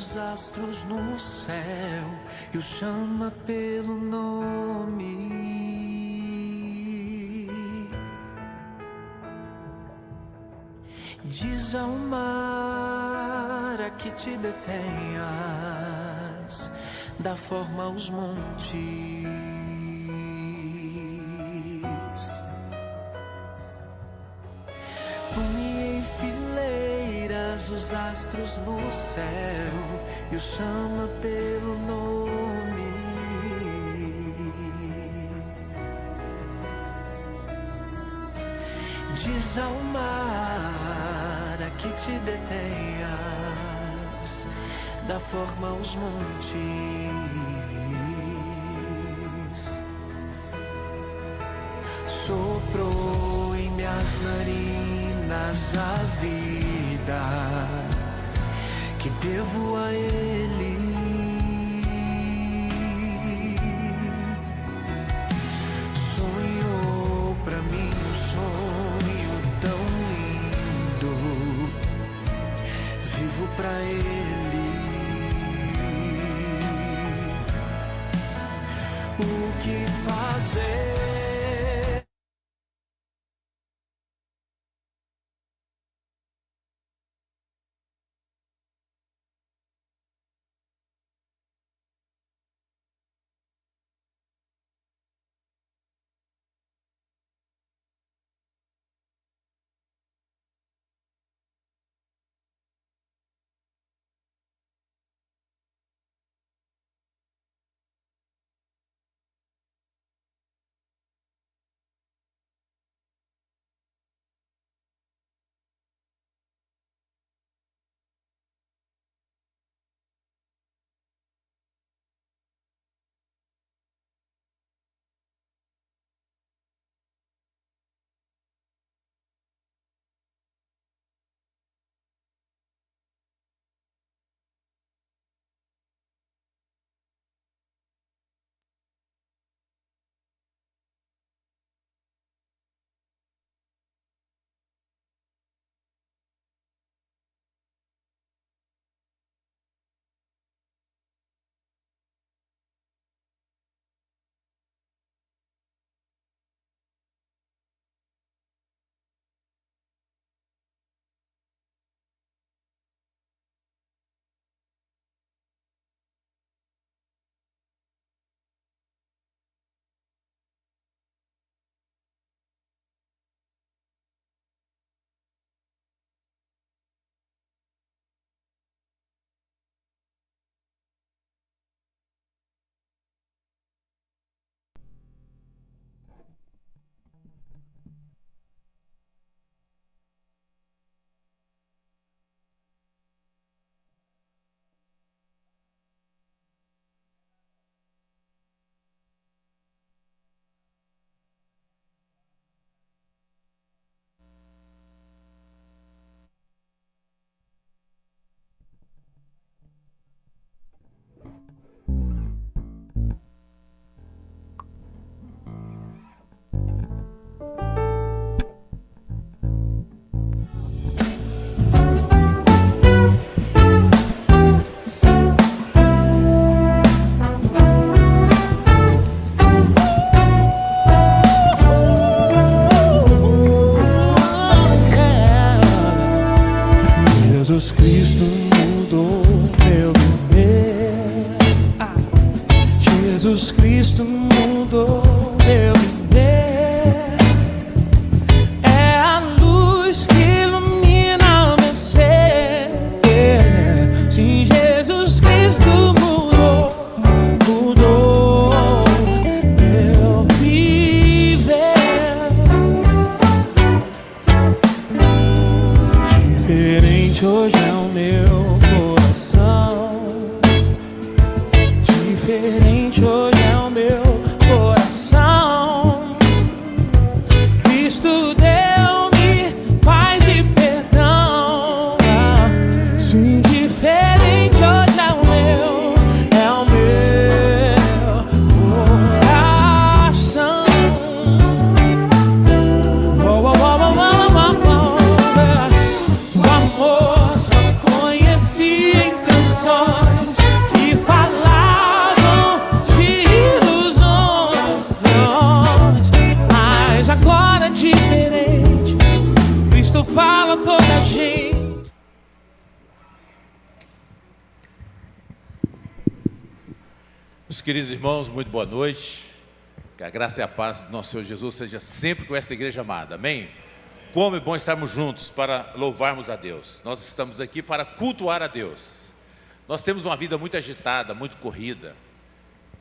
os astros no céu e o chama pelo nome. Diz ao mar a que te detenhas, dá forma aos montes. Põe em fileiras os astros no céu e o chama pelo nome. Diz ao mar a que te detenhas, dá forma aos montes. Soprou em minhas narinas a vida que devo a Ele. Sonhou pra mim um sonho tão lindo, vivo pra Ele. O que fazer? Jesus Cristo mudou meu viver. Jesus Cristo mudou meu viver. É a luz que ilumina meu ser. Sim, Jesus Cristo mudou meu viver. Diferente hoje é o meu coração. Diferente hoje é o meu coração. Cristo deu-me paz e perdão. Sim, diferente hoje é o meu coração. O amor só conheci em canções. fala toda a gente. Meus queridos irmãos, muito boa noite. Que a graça e a paz do nosso Senhor Jesus seja sempre com esta igreja amada, amém? Como é bom estarmos juntos para louvarmos a Deus. Nós estamos aqui para cultuar a Deus. Nós temos uma vida muito agitada, muito corrida.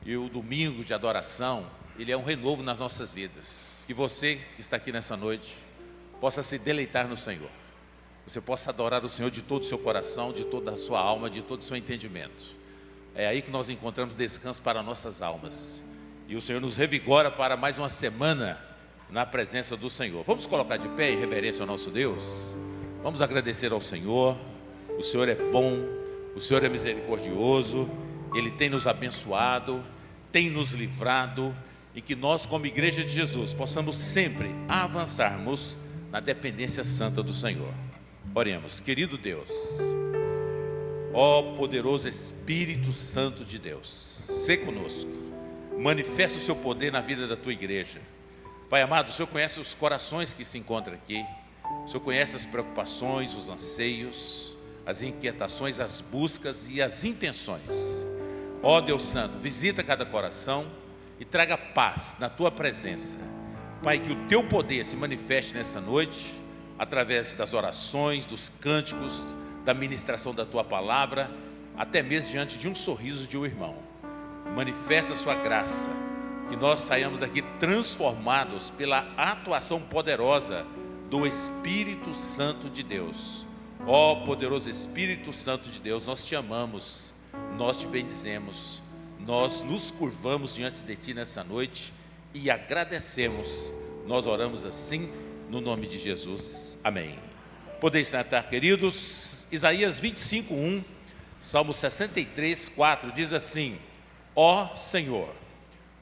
E o domingo de adoração, ele é um renovo nas nossas vidas. Que você que está aqui nessa noite possa se deleitar no Senhor. Você possa adorar o Senhor de todo o seu coração, de toda a sua alma, de todo o seu entendimento. É aí que nós encontramos descanso para nossas almas. E o Senhor nos revigora para mais uma semana na presença do Senhor. Vamos colocar de pé em reverência ao nosso Deus. Vamos agradecer ao Senhor. O Senhor é bom, o Senhor é misericordioso. Ele tem nos abençoado, tem nos livrado. E que nós, como igreja de Jesus, possamos sempre avançarmos na dependência santa do Senhor. Oremos. Querido Deus, ó poderoso Espírito Santo de Deus, sê conosco, manifesta o seu poder na vida da tua igreja. Pai amado, o Senhor conhece os corações que se encontram aqui, o Senhor conhece as preocupações, os anseios, as inquietações, as buscas e as intenções. Ó Deus Santo, visita cada coração e traga paz na tua presença. Pai, que o teu poder se manifeste nessa noite, através das orações, dos cânticos, da ministração da tua palavra, até mesmo diante de um sorriso de um irmão. Manifesta a sua graça, que nós saiamos daqui transformados pela atuação poderosa do Espírito Santo de Deus. Ó poderoso Espírito Santo de Deus, nós te amamos, nós te bendizemos, nós nos curvamos diante de ti nessa noite e agradecemos. Nós oramos assim no nome de Jesus, amém. Podeis sentar, queridos. Isaías 25:1, Salmo 63:4 diz assim: ó Senhor,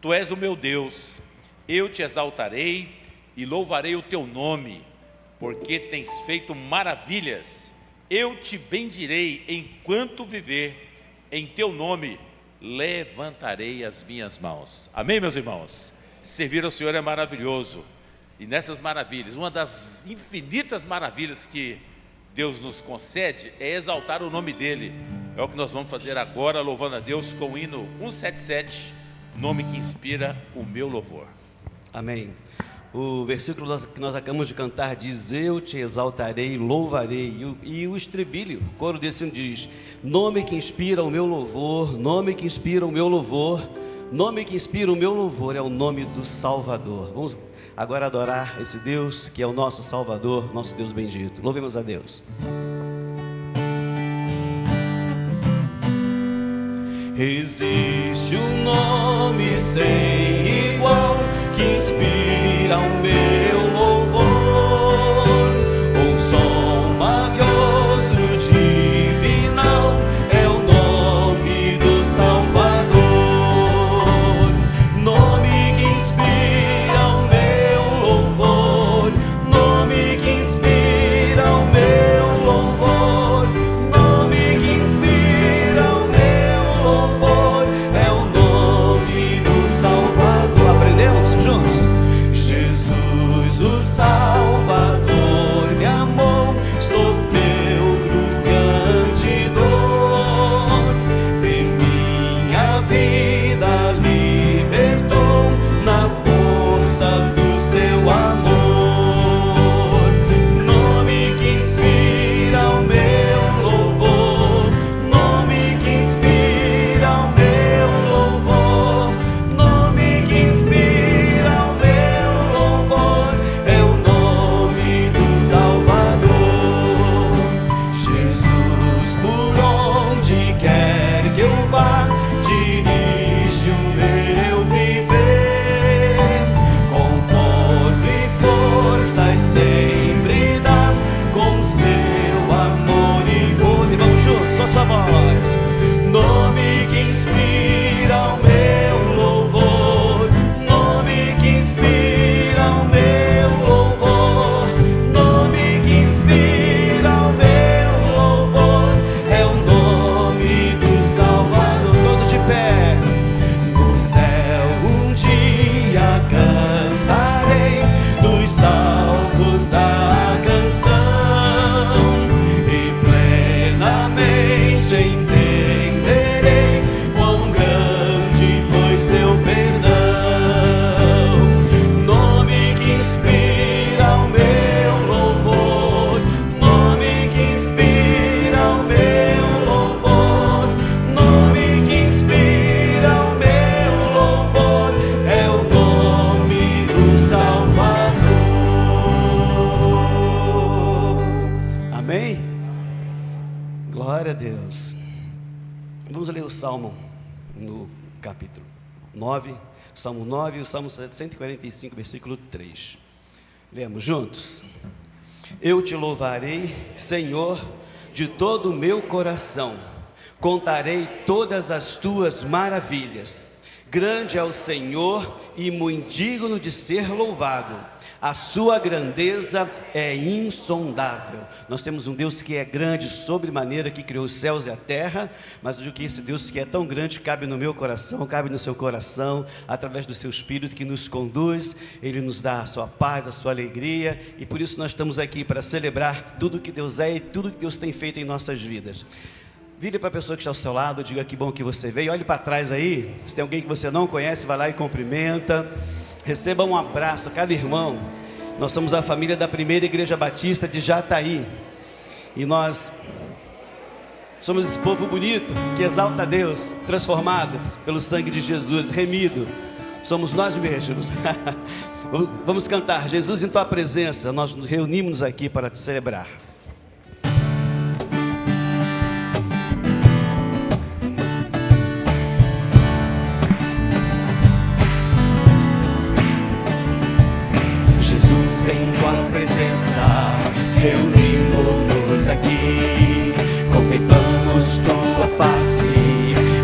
tu és o meu Deus, eu te exaltarei e louvarei o teu nome, porque tens feito maravilhas. Eu te bendirei enquanto viver, em teu nome levantarei as minhas mãos. Amém, meus irmãos? Servir ao Senhor é maravilhoso. E nessas maravilhas, uma das infinitas maravilhas que Deus nos concede é exaltar o nome dEle. É o que nós vamos fazer agora, louvando a Deus com o hino 177, nome que inspira o meu louvor. Amém. O versículo que nós acabamos de cantar diz: eu te exaltarei, louvarei. E o estribilho, o coro desse hino diz: nome que inspira o meu louvor, nome que inspira o meu louvor, nome que inspira o meu louvor é o nome do Salvador. Vamos agora adorar esse Deus que é o nosso Salvador, nosso Deus bendito. Louvemos a Deus. Existe um nome sem igual que inspira o meu louvor, um som mavioso, divinal, é o nome do Salvador. Nome que inspira o meu louvor, nome que inspira o meu louvor, nome que inspira o meu louvor, é o nome do Salvador. Aprendemos juntos? Jesus, o Salvador, me amou, sofreu cruciante dor, em minha vida libertou, na força do seu amor. Nome que inspira o meu louvor, nome que inspira o meu louvor, nome que inspira o meu louvor, é o nome do Salvador. Jesus, por onde quer que eu vá, dirige o meu viver, conforto e forças sempre dá, com seu amor e poder. Vamos juntos, só sua voz. Nome que inspira o meu louvor, nome que inspira o meu louvor, nome que inspira o meu louvor, é o nome do Salvador. Todos de pé. No céu um dia cantarei, dos salvos a canção. Amém? Glória a Deus. Vamos ler o Salmo no capítulo 9, Salmo 9 e o Salmo 145, versículo 3. Lemos juntos. Eu te louvarei, Senhor, de todo o meu coração. Contarei todas as tuas maravilhas. Grande é o Senhor e muito digno de ser louvado. A sua grandeza é insondável. Nós temos um Deus que é grande sobremaneira, que criou os céus e a terra, mas o que esse Deus que é tão grande cabe no meu coração, cabe no seu coração, através do seu Espírito que nos conduz. Ele nos dá a sua paz, a sua alegria, e por isso nós estamos aqui para celebrar tudo que Deus é e tudo que Deus tem feito em nossas vidas. Vire para a pessoa que está ao seu lado, diga que bom que você veio. Olhe para trás aí, se tem alguém que você não conhece, vai lá e cumprimenta. Receba um abraço a cada irmão. Nós somos a família da Primeira Igreja Batista de Jataí, e nós somos esse povo bonito que exalta a Deus, transformado pelo sangue de Jesus, remido. Somos nós mesmos. Vamos cantar Jesus em tua presença. Nós nos reunimos aqui para te celebrar. Em tua presença, reunimos-nos aqui, contemplamos tua face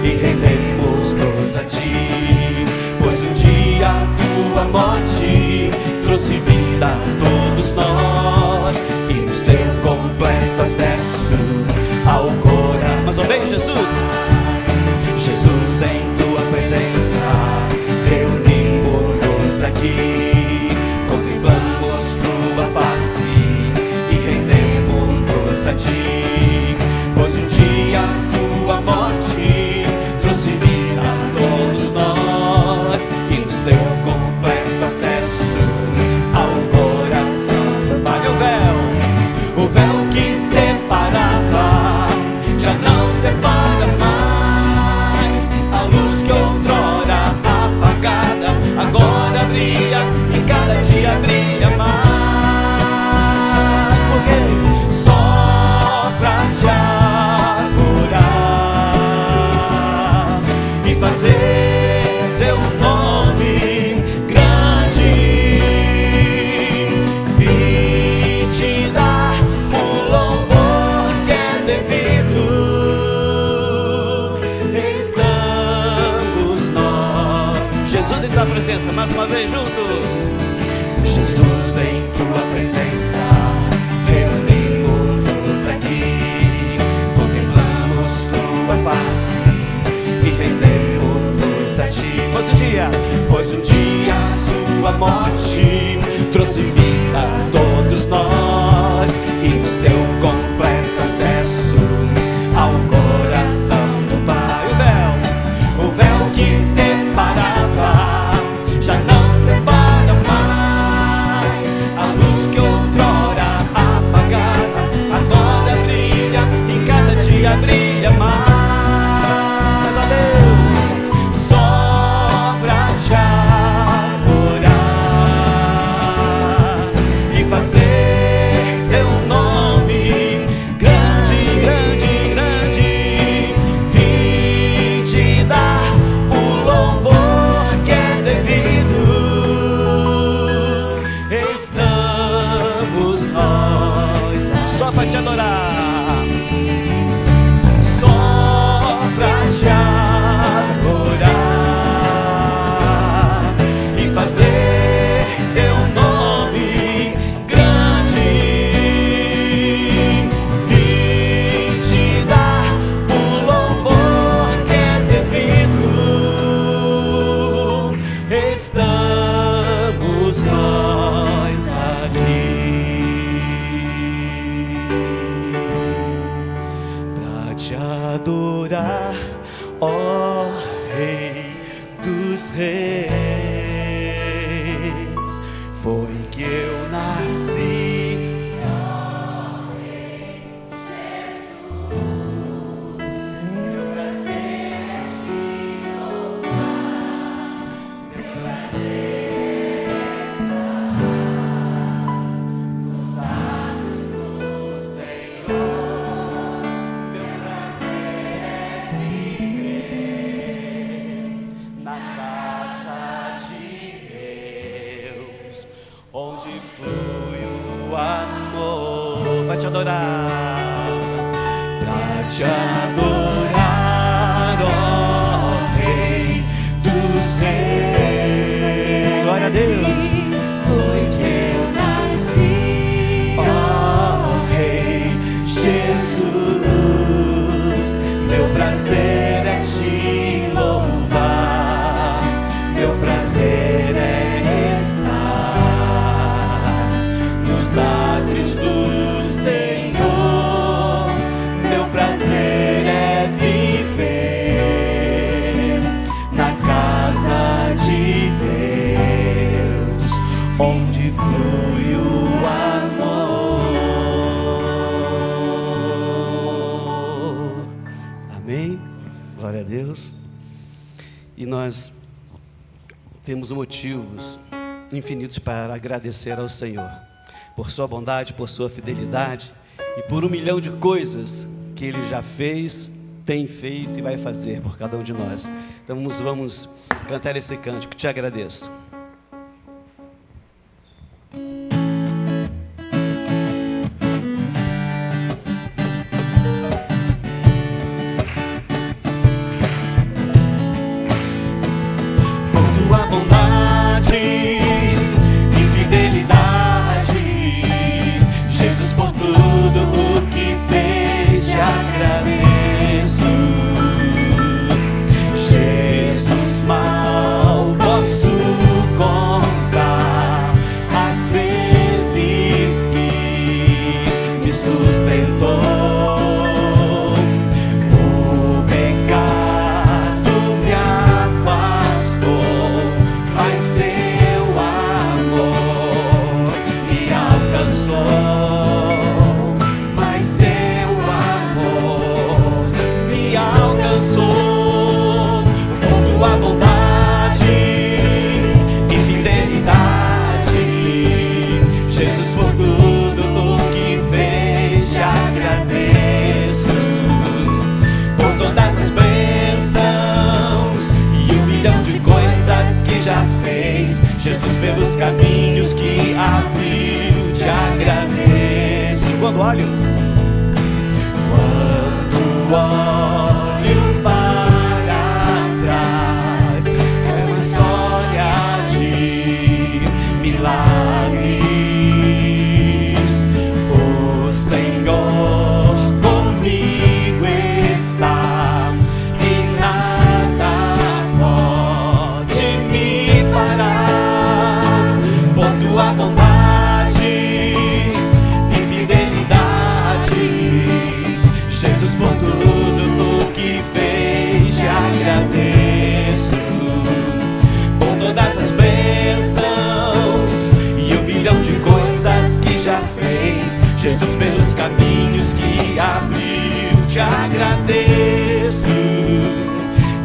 e rendemos-nos a ti, pois um dia a tua morte trouxe vida a todos nós e nos deu completo acesso ao coração. Mais uma vez, Jesus. Jesus, em tua presença, reunimos-nos aqui, contemplamos tua face e rendemos-nos a ti, pois um dia a tua morte trouxe vida a todos nós e nos deu completo acesso ao coração do Pai. O véu que separava já não separa mais, a luz que outrora apagada agora brilha e cada dia brilha mais, porque só pra te adorar e fazer seu nome grande e te dar o louvor que é devido, estamos nós. Jesus em tua presença, mais uma vez juntos. Jesus, em tua presença, reunimos-nos aqui, contemplamos tua face e rendemos-nos a ti, pois um dia a sua morte trouxe vida a todos nós e nos deu completo acesso ao coração do Pai. O véu que separava já não separa mais, a luz que outrora apagada agora brilha e cada dia brilha mais. A Deus, só pra te adorar e fazer teu nome grande, grande, grande e te dar o louvor que é devido, estamos nós Só para te adorar. só pra te adorar e fazer teu nome grande e te dar o louvor que é devido, estamos nós aqui pra te adorar, ó Rei dos Reis. Foi que eu nasci, ó Rei Jesus. Meu prazer é te louvar, meu prazer é estar nos lábios do Senhor. te adorar, ó Rei dos Reis. Glória a Deus. Foi que eu nasci, ó Rei Jesus. Meu prazer é te louvar, meu prazer é estar nos átrios do Senhor. Meu prazer é viver na casa de Deus, onde flui o amor. Amém. Glória a Deus. E nós temos motivos infinitos para agradecer ao Senhor por sua bondade, por sua fidelidade e por 1 milhão de coisas que Ele já fez, tem feito e vai fazer por cada um de nós. Então vamos cantar esse cântico. Te agradeço. Por tua bondade e fidelidade, Jesus, por tudo o que fez, te agradeço. Jesus, mal posso contar as vezes que me sustentou. O pecado me afastou, mas seu amor me alcançou. Mas seu amor me alcançou. Por tua bondade e fidelidade, Jesus, por tudo o que fez, te agradeço. Por todas as bênçãos e 1 milhão de coisas que já fez, Jesus, pelos caminhos que abriu, te agradeço. Quando olho para trás, é uma história de milagres. O Senhor comigo está e nada pode me parar. Por tua bondade e fidelidade, Jesus, por tudo o que fez, te agradeço. Por todas as bênçãos e 1 milhão de coisas que já fez, Jesus, pelos caminhos que abriu, te agradeço.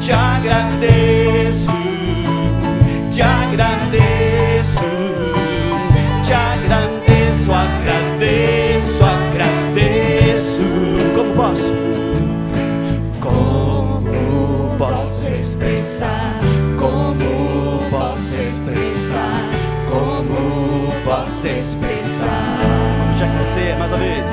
Te agradeço, te agradeço, te agradeço, agradeço, agradeço. como posso? Como posso expressar? Como posso expressar? Como posso expressar? Te agradecer mais uma vez.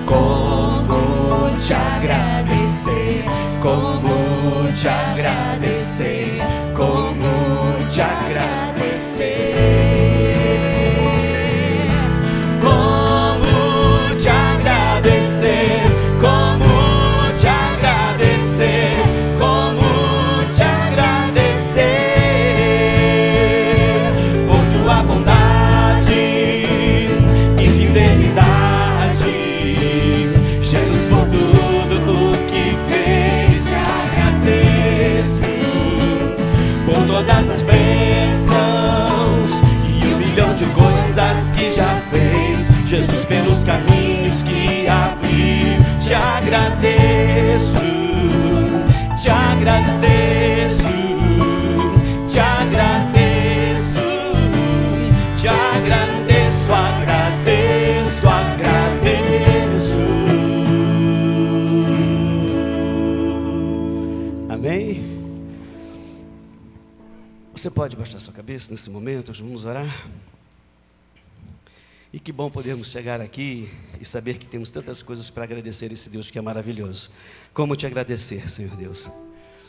Como te agradecer? Como te agradecer? Como te agradecer? Como te agradecer? Como te agradecer? Como te agradecer? Por tua bondade e fidelidade, Jesus, por tudo o que fez, te agradeço. Por todas as bênçãos e 1 milhão de coisas que já fez, Jesus, pelos caminhos que abriu, te agradeço. Te agradeço, te agradeço, te agradeço, agradeço, agradeço. Amém? Você pode baixar sua cabeça nesse momento, nós vamos orar. E que bom podermos chegar aqui e saber que temos tantas coisas para agradecer a esse Deus que é maravilhoso. Como te agradecer, Senhor Deus?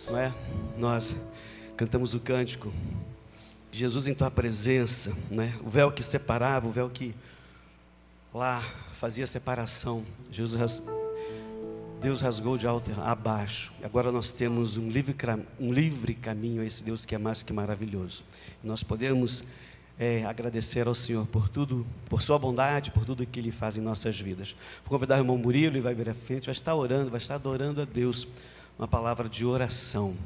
Não é? Nós cantamos o cântico, Jesus em tua presença, né? O véu que separava, o véu que lá fazia separação, Deus rasgou de alto a baixo. Agora nós temos um livre caminho a esse Deus que é mais que maravilhoso. Nós podemos agradecer ao Senhor por tudo, por sua bondade, por tudo que Ele faz em nossas vidas. Vou convidar o irmão Murilo, ele vai vir à frente, vai estar orando, vai estar adorando a Deus, uma palavra de oração.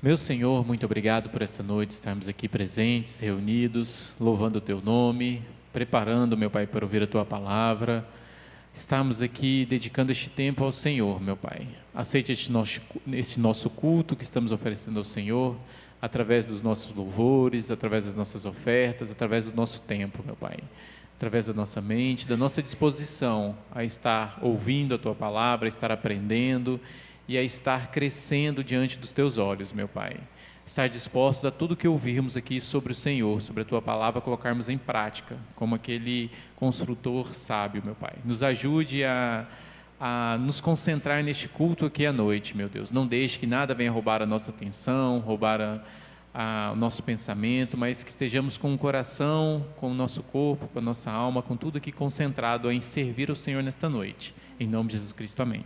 Meu Senhor, muito obrigado por esta noite, estarmos aqui presentes, reunidos, louvando o Teu nome, preparando, meu Pai, para ouvir a Tua palavra. Estamos aqui dedicando este tempo ao Senhor, meu Pai. Aceite este nosso culto que estamos oferecendo ao Senhor, através dos nossos louvores, através das nossas ofertas, através do nosso tempo, meu Pai. Através da nossa mente, da nossa disposição a estar ouvindo a Tua palavra, a estar aprendendo e a estar crescendo diante dos Teus olhos, meu Pai. Estar dispostos a tudo que ouvirmos aqui sobre o Senhor, sobre a Tua palavra, colocarmos em prática, como aquele construtor sábio, meu Pai. Nos ajude a nos concentrar neste culto aqui à noite, meu Deus. Não deixe que nada venha roubar a nossa atenção, roubar o nosso pensamento, mas que estejamos com o coração, com o nosso corpo, com a nossa alma, com tudo aqui concentrado em servir ao Senhor nesta noite. Em nome de Jesus Cristo, amém.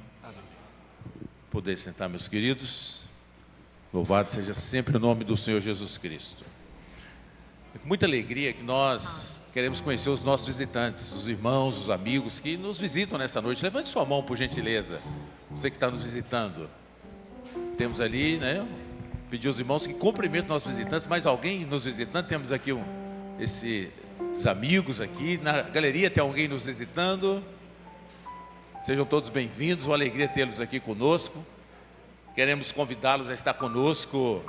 Poder sentar, meus queridos. Louvado seja sempre o nome do Senhor Jesus Cristo. É com muita alegria que nós queremos conhecer os nossos visitantes, os irmãos, os amigos que nos visitam nessa noite. Levante sua mão, por gentileza, você que está nos visitando. Temos ali, né, pedir aos irmãos que cumprimentem nossos visitantes. Mais alguém nos visitando? Temos aqui esses amigos aqui. Na galeria tem alguém nos visitando. Sejam todos bem-vindos, uma alegria tê-los aqui conosco. Queremos convidá-los a estar conosco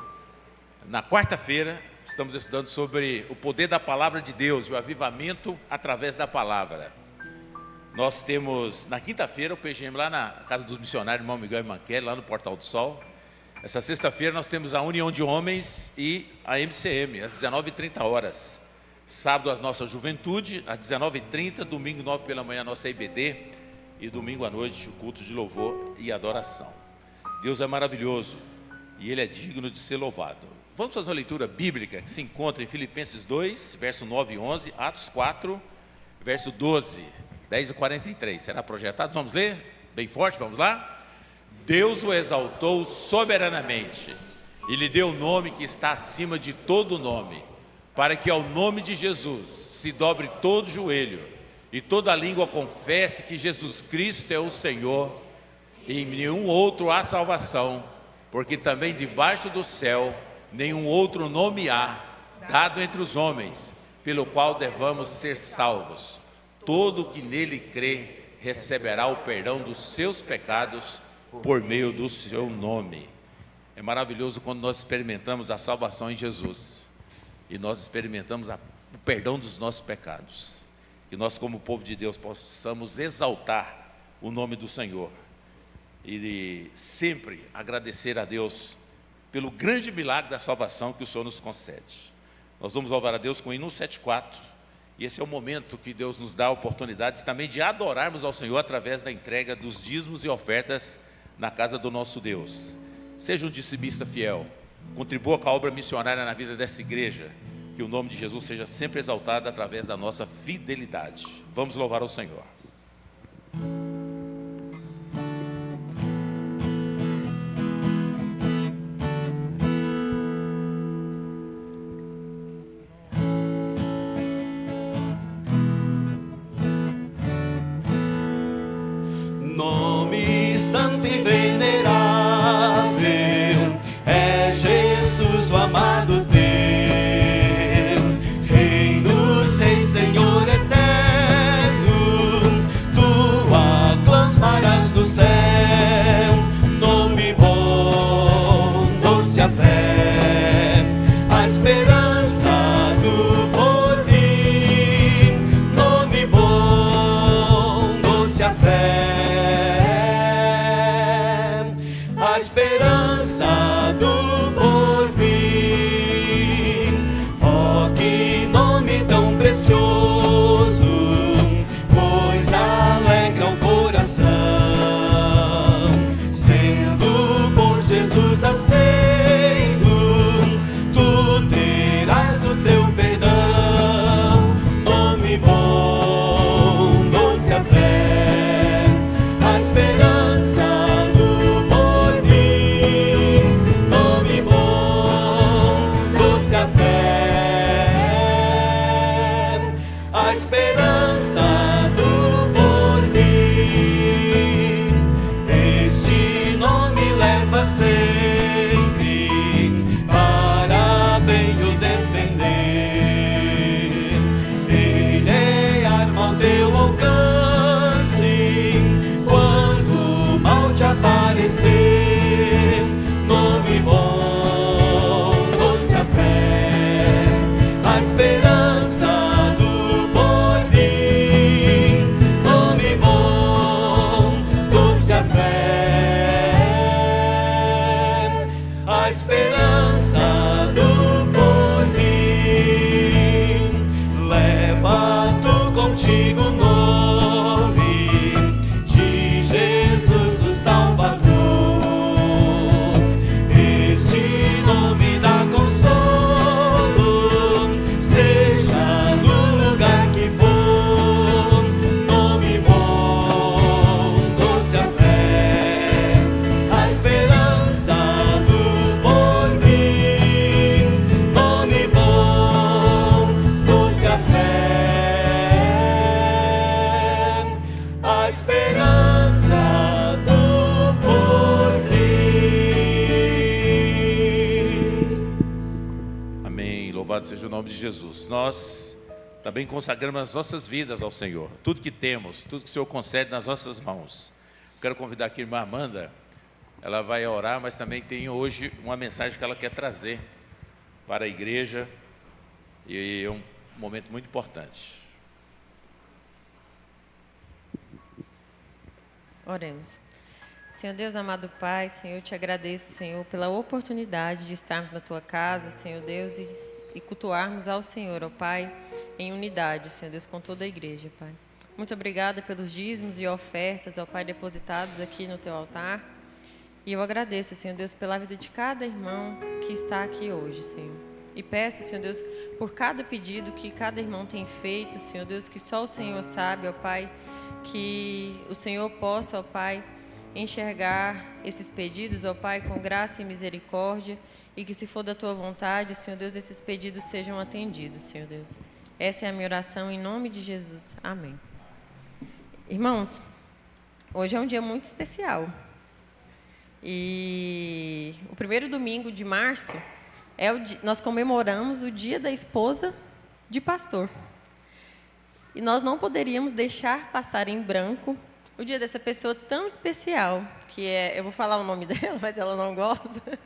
na quarta-feira. Estamos estudando sobre o poder da palavra de Deus, o avivamento através da palavra. Nós temos na quinta-feira o PGM lá na Casa dos Missionários, irmão Miguel e Manquele, lá no Portal do Sol. Essa sexta-feira nós temos a União de Homens e a MCM, às 19h30. Sábado, a nossa juventude, às 19h30. Domingo, 9 pela manhã, a nossa IBD. E domingo à noite, o culto de louvor e adoração. Deus é maravilhoso e Ele é digno de ser louvado. Vamos fazer uma leitura bíblica que se encontra em Filipenses 2, verso 9 e 11, Atos 4, verso 12, 10 e 43. Será projetado? Vamos ler? Bem forte, vamos lá? Deus o exaltou soberanamente e lhe deu o nome que está acima de todo nome, para que ao nome de Jesus se dobre todo joelho e toda língua confesse que Jesus Cristo é o Senhor. Em nenhum outro há salvação, porque também debaixo do céu nenhum outro nome há, dado entre os homens, pelo qual devamos ser salvos. Todo o que nele crê receberá o perdão dos seus pecados por meio do seu nome. É maravilhoso quando nós experimentamos a salvação em Jesus e nós experimentamos o perdão dos nossos pecados. Que nós, como povo de Deus, possamos exaltar o nome do Senhor e sempre agradecer a Deus pelo grande milagre da salvação que o Senhor nos concede. Nós vamos louvar a Deus com o hino 174, e esse é o momento que Deus nos dá a oportunidade também de adorarmos ao Senhor através da entrega dos dízimos e ofertas na casa do nosso Deus. Seja um dizimista fiel, contribua com a obra missionária na vida dessa igreja, que o nome de Jesus seja sempre exaltado através da nossa fidelidade. Vamos louvar ao Senhor. Nome santo e venerável é Jesus, o amado teu, Rei dos reis, Senhor eterno, tu aclamarás no céu. Nome bom, doce a fé, a esperança do porvir. Nome bom, doce a fé, a esperança do porvir. Leva tu contigo o nome de Jesus o Salvador. Este nome dá consolo, seja no lugar que for. Nome bom, doce a fé, a esperança do porvir. Nome bom, doce a fé, a esperança do porvir. Amém. Louvado seja o nome de Jesus. Nós também consagramos as nossas vidas ao Senhor. Tudo que temos, tudo que o Senhor concede nas nossas mãos. Quero convidar aqui a irmã Amanda. Ela vai orar, mas também tem hoje uma mensagem que ela quer trazer para a igreja. E é um momento muito importante. Oremos. Senhor Deus, amado Pai, Senhor, eu te agradeço, Senhor, pela oportunidade de estarmos na Tua casa, Senhor Deus, e cultuarmos ao Senhor, ó Pai, em unidade, Senhor Deus, com toda a igreja, Pai. Muito obrigada pelos dízimos e ofertas, ó Pai, depositados aqui no Teu altar. E eu agradeço, Senhor Deus, pela vida de cada irmão que está aqui hoje, Senhor. E peço, Senhor Deus, por cada pedido que cada irmão tem feito, Senhor Deus, que só o Senhor sabe, ó Pai, que o Senhor possa, ó Pai, enxergar esses pedidos, ó Pai, com graça e misericórdia, e que, se for da Tua vontade, Senhor Deus, esses pedidos sejam atendidos, Senhor Deus. Essa é a minha oração em nome de Jesus. Amém. Irmãos, hoje é um dia muito especial. E o primeiro domingo de março, nós comemoramos o dia da esposa de pastor. E nós não poderíamos deixar passar em branco o dia dessa pessoa tão especial, que eu vou falar o nome dela, mas ela não gosta,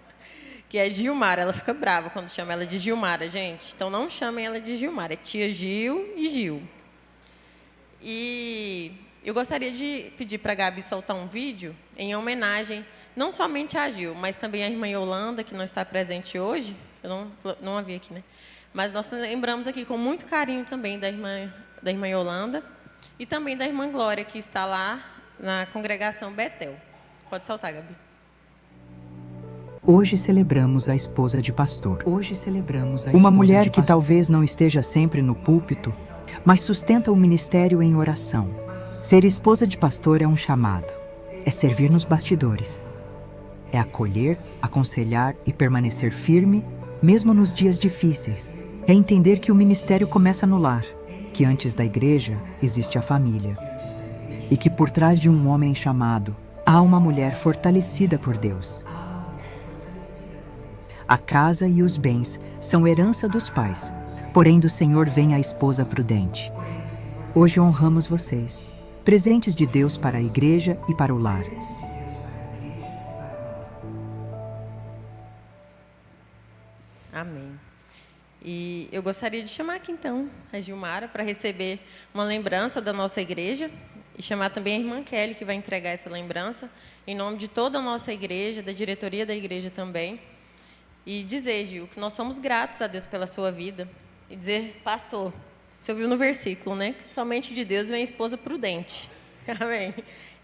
que é Gilmara. Ela fica brava quando chama ela de Gilmara, gente. Então não chamem ela de Gilmara, é tia Gil e Gil. E eu gostaria de pedir para a Gabi soltar um vídeo em homenagem não somente a Gil, mas também a irmã Yolanda, que não está presente hoje. Eu não a vi aqui, né? Mas nós lembramos aqui com muito carinho também da irmã Yolanda e também da irmã Glória, que está lá na congregação Betel. Pode soltar, Gabi. Hoje celebramos a esposa de pastor. Uma mulher que talvez não esteja sempre no púlpito, mas sustenta o ministério em oração. Ser esposa de pastor é um chamado. É servir nos bastidores. É acolher, aconselhar e permanecer firme, mesmo nos dias difíceis. É entender que o ministério começa no lar, que antes da igreja existe a família. E que por trás de um homem chamado, há uma mulher fortalecida por Deus. A casa e os bens são herança dos pais, porém do Senhor vem a esposa prudente. Hoje honramos vocês, presentes de Deus para a igreja e para o lar. Amém. E eu gostaria de chamar aqui, então, a Gilmara para receber uma lembrança da nossa igreja e chamar também a irmã Kelly, que vai entregar essa lembrança, em nome de toda a nossa igreja, da diretoria da igreja também. E dizer, Gil, que nós somos gratos a Deus pela sua vida. E dizer, pastor, você ouviu no versículo, né? Que somente de Deus vem a esposa prudente. Amém?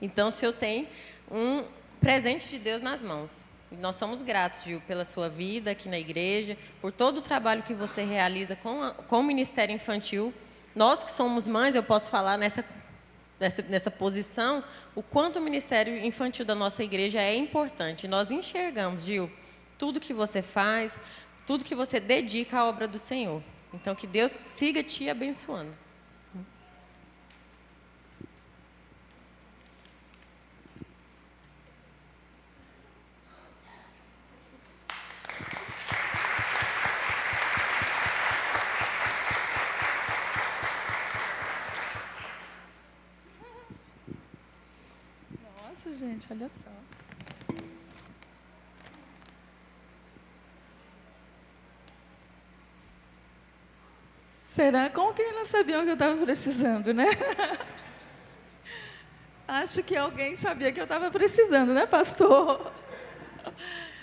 Então, o senhor tem um presente de Deus nas mãos. E nós somos gratos, Gil, pela sua vida aqui na igreja, por todo o trabalho que você realiza com o Ministério Infantil. Nós que somos mães, eu posso falar nessa posição, o quanto o Ministério Infantil da nossa igreja é importante. Nós enxergamos, Gil, tudo que você faz, tudo que você dedica à obra do Senhor. Então, que Deus siga te abençoando. Nossa, gente, olha só. Será? Como que elas sabiam que eu estava precisando, né? Acho que alguém sabia que eu estava precisando, né, pastor?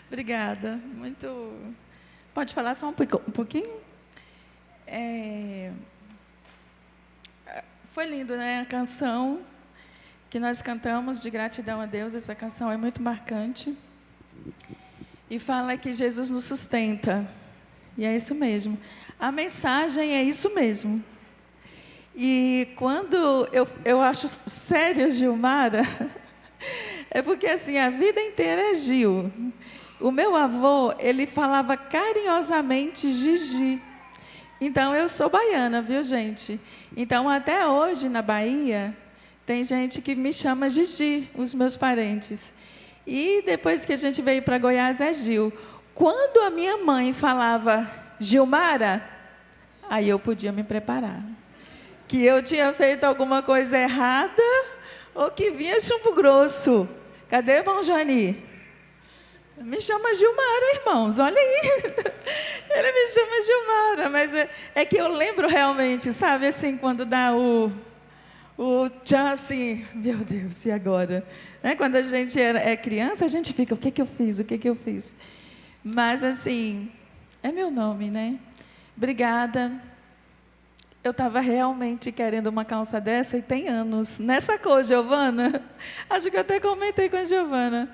Obrigada. Muito. Pode falar só um pouquinho? Foi lindo, né? A canção que nós cantamos de gratidão a Deus. Essa canção é muito marcante. E fala que Jesus nos sustenta. E é isso mesmo. A mensagem é isso mesmo. E quando eu acho sério, Gilmara, é porque assim, a vida inteira é Gil. O meu avô, ele falava carinhosamente Gigi. Então, eu sou baiana, viu, gente? Então, até hoje, na Bahia, tem gente que me chama Gigi, os meus parentes. E depois que a gente veio para Goiás, é Gil. Quando a minha mãe falava Gilmara, aí eu podia me preparar. Que eu tinha feito alguma coisa errada ou que vinha chumbo grosso. Cadê, irmão Joani? Me chama Gilmara, irmãos, olha aí. Ele me chama Gilmara, mas é que eu lembro realmente, sabe, assim, quando dá o tchan, assim, meu Deus, e agora? Né? Quando a gente é criança, a gente fica, o que eu fiz, o que eu fiz? Mas, assim, é meu nome, né? Obrigada. Eu estava realmente querendo uma calça dessa e tem anos. Nessa cor, Giovana, acho que eu até comentei com a Giovana.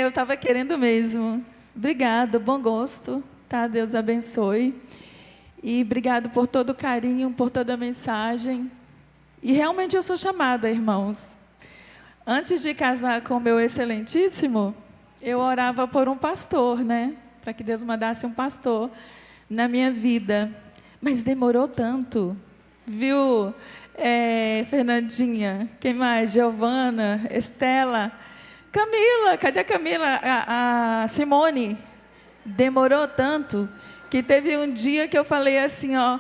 Eu estava querendo mesmo. Obrigada, bom gosto, tá? Deus abençoe. E obrigado por todo o carinho, por toda a mensagem. E realmente eu sou chamada, irmãos. Antes de casar com o meu excelentíssimo, eu orava por um pastor, né? Para que Deus mandasse um pastor na minha vida. Mas demorou tanto, viu, Fernandinha? Quem mais? Giovana, Estela... Camila, cadê a Camila? A Simone. Demorou tanto que teve um dia que eu falei assim, ó,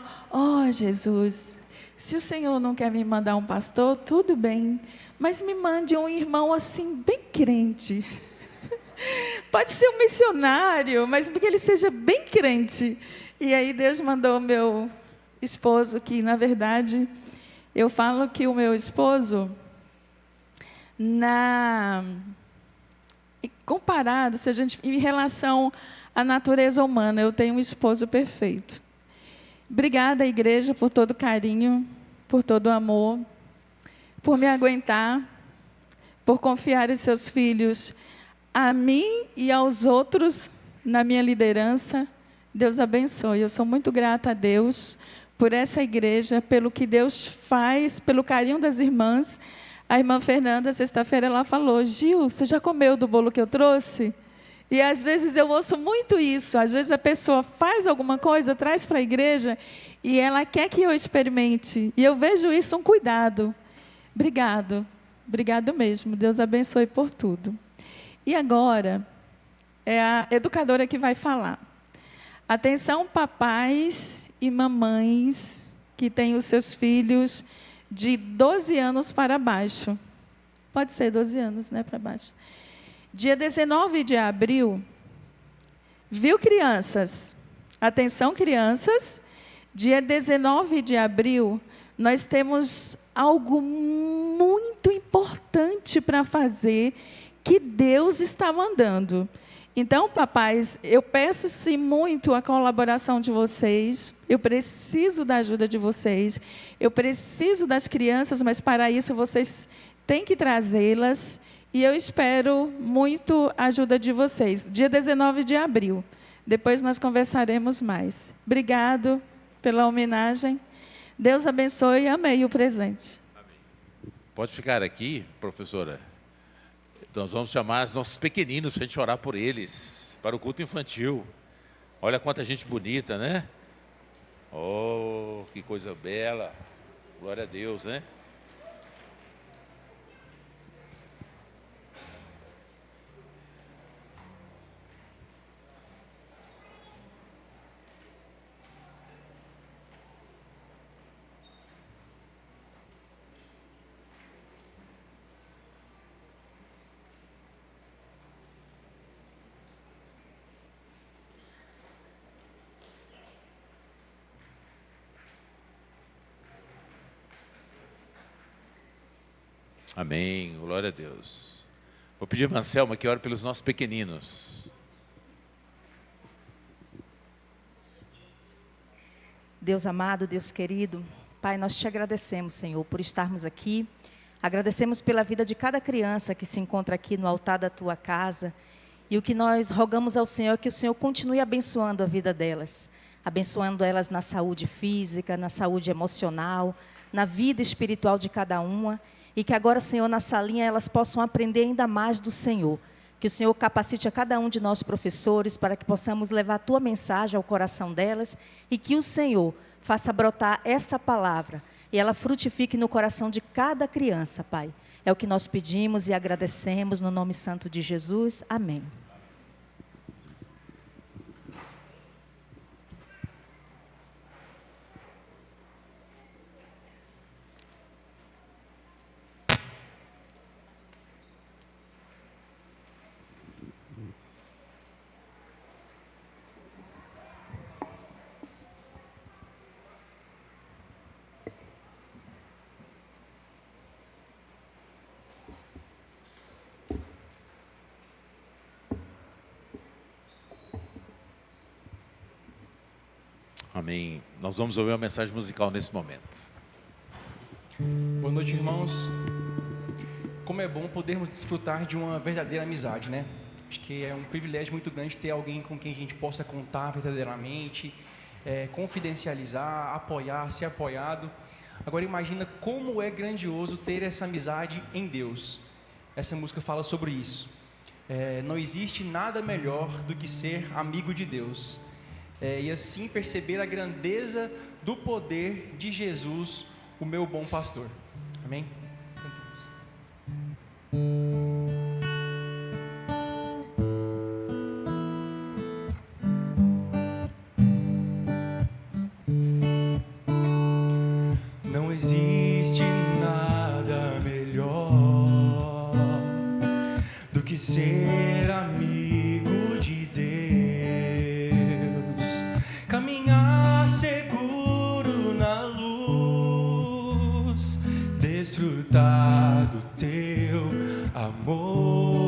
Jesus, se o Senhor não quer me mandar um pastor, tudo bem, mas me mande um irmão assim, bem crente. Pode ser um missionário, mas que ele seja bem crente. E aí Deus mandou o meu esposo, que na verdade, eu falo que o meu esposo, comparado, se a gente, em relação à natureza humana, eu tenho um esposo perfeito. Obrigada, igreja, por todo o carinho, por todo o amor, por me aguentar, por confiar em seus filhos a mim e aos outros na minha liderança. Deus abençoe. Eu sou muito grata a Deus por essa igreja, pelo que Deus faz, pelo carinho das irmãs. A irmã Fernanda, sexta-feira, ela falou, Gil, você já comeu do bolo que eu trouxe? E às vezes eu ouço muito isso. Às vezes a pessoa faz alguma coisa, traz para a igreja, e ela quer que eu experimente. E eu vejo isso um cuidado. Obrigado. Obrigado mesmo. Deus abençoe por tudo. E agora, é a educadora que vai falar. Atenção, papais e mamães que têm os seus filhos de 12 anos para baixo. Pode ser 12 anos, né, para baixo. Dia 19 de abril, viu, crianças? Atenção, crianças. Dia 19 de abril, nós temos algo muito importante para fazer que Deus está mandando. Então, papais, eu peço-se muito a colaboração de vocês, eu preciso da ajuda de vocês, eu preciso das crianças, mas para isso vocês têm que trazê-las, e eu espero muito a ajuda de vocês. Dia 19 de abril, depois nós conversaremos mais. Obrigado pela homenagem, Deus abençoe, amei o presente. Pode ficar aqui, professora. Nós vamos chamar os nossos pequeninos para a gente orar por eles, para o culto infantil. Olha quanta gente bonita, né? Oh, que coisa bela. Glória a Deus, né? Amém, glória a Deus. Vou pedir a Anselma que ore pelos nossos pequeninos. Deus amado, Deus querido, Pai, nós te agradecemos, Senhor, por estarmos aqui. Agradecemos pela vida de cada criança que se encontra aqui no altar da tua casa. E o que nós rogamos ao Senhor é que o Senhor continue abençoando a vida delas. Abençoando elas na saúde física, na saúde emocional, na vida espiritual de cada uma. E que agora, Senhor, na salinha elas possam aprender ainda mais do Senhor. Que o Senhor capacite a cada um de nós professores para que possamos levar a tua mensagem ao coração delas. E que o Senhor faça brotar essa palavra e ela frutifique no coração de cada criança, Pai. É o que nós pedimos e agradecemos no nome santo de Jesus. Amém. Amém. Nós vamos ouvir uma mensagem musical nesse momento. Boa noite, irmãos. Como é bom podermos desfrutar de uma verdadeira amizade, né? Acho que é um privilégio muito grande ter alguém com quem a gente possa contar verdadeiramente, confidencializar, apoiar, ser apoiado. Agora imagina como é grandioso ter essa amizade em Deus. Essa música fala sobre isso. Não existe nada melhor do que ser amigo de Deus. E assim perceber a grandeza do poder de Jesus, o meu bom pastor. Amém? Cantemos. Não existe nada melhor do que ser amigo de Deus, caminhar seguro na luz, desfrutar do teu amor,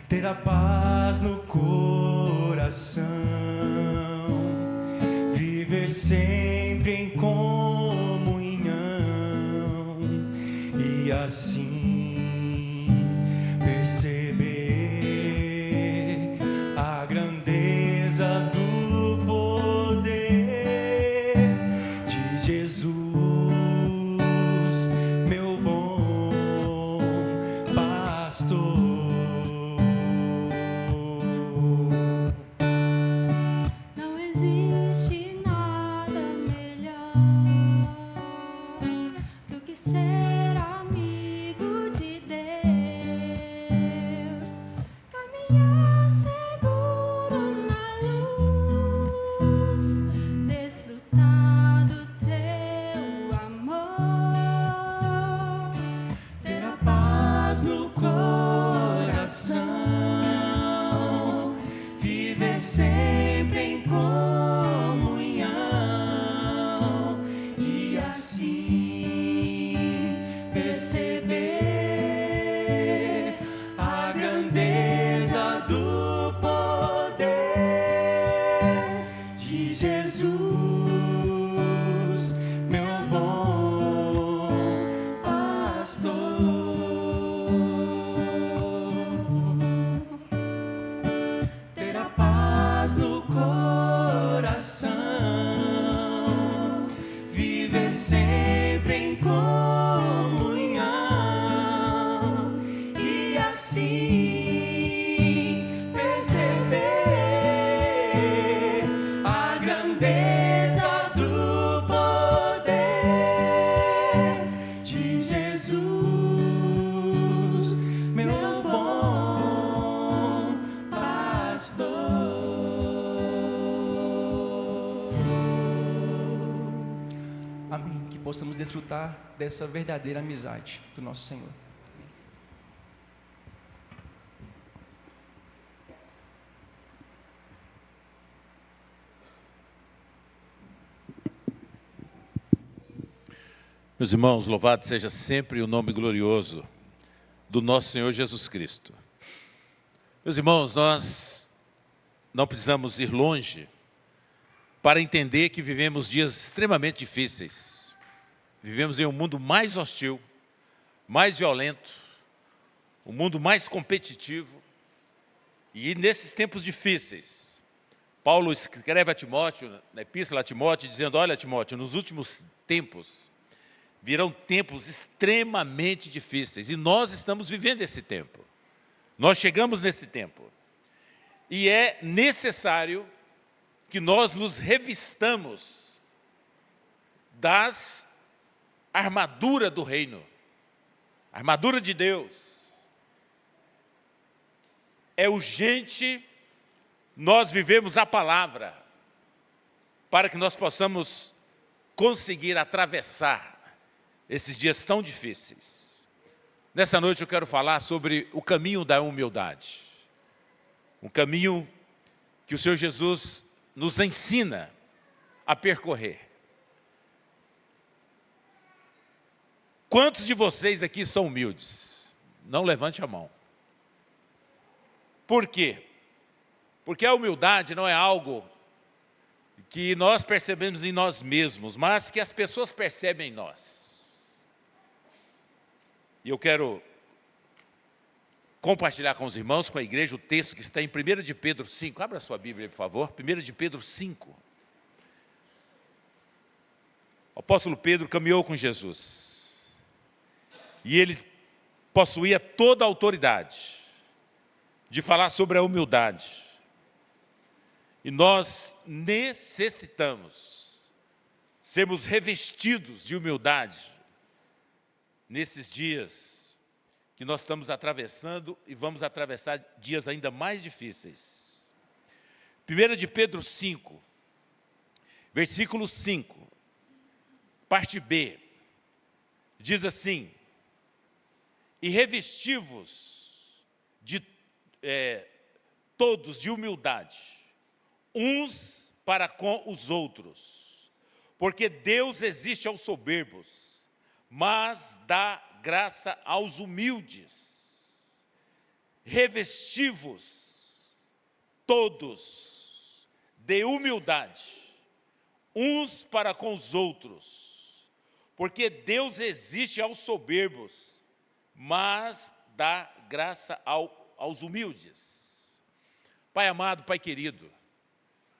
ter a paz no coração, viver sempre em comunhão e assim perceber a grandeza do poder de Jesus, meu bom pastor. Não existe nada melhor do que ser amigo de Deus, caminhar seguro na luz, desfrutar do teu amor, ter a paz no coração, viver sempre em comunhão e assim perceber a grandeza do poder de Jesus, meu bom pastor. Ter a paz no coração, viver sempre em comunhão e assim perceber a grandeza do poder de Jesus, meu bom pastor. Amém. Que possamos desfrutar dessa verdadeira amizade do nosso Senhor. Meus irmãos, louvado seja sempre o nome glorioso do nosso Senhor Jesus Cristo. Meus irmãos, nós não precisamos ir longe para entender que vivemos dias extremamente difíceis. Vivemos em um mundo mais hostil, mais violento, um mundo mais competitivo. E nesses tempos difíceis, Paulo escreve a Timóteo, na epístola a Timóteo, dizendo: olha, Timóteo, nos últimos tempos virão tempos extremamente difíceis. E nós estamos vivendo esse tempo. Nós chegamos nesse tempo. E é necessário que nós nos revistamos das armaduras do reino, a armadura de Deus. É urgente nós vivemos a palavra para que nós possamos conseguir atravessar esses dias tão difíceis. Nessa noite eu quero falar sobre o caminho da humildade. Um caminho que o Senhor Jesus nos ensina a percorrer. Quantos de vocês aqui são humildes? Não levante a mão. Por quê? Porque a humildade não é algo que nós percebemos em nós mesmos, mas que as pessoas percebem em nós. E eu quero compartilhar com os irmãos, com a igreja, o texto que está em 1 de Pedro 5. Abra sua Bíblia, por favor. 1 de Pedro 5. O apóstolo Pedro caminhou com Jesus. E ele possuía toda a autoridade de falar sobre a humildade. E nós necessitamos sermos revestidos de humildade nesses dias que nós estamos atravessando e vamos atravessar dias ainda mais difíceis. 1 de Pedro 5, versículo 5, parte B, diz assim: e revesti-vos de todos de humildade, uns para com os outros, porque Deus resiste aos soberbos, mas dá graça aos humildes. Revesti-vos todos de humildade, uns para com os outros, porque Deus resiste aos soberbos, mas dá graça aos humildes. Pai amado, Pai querido,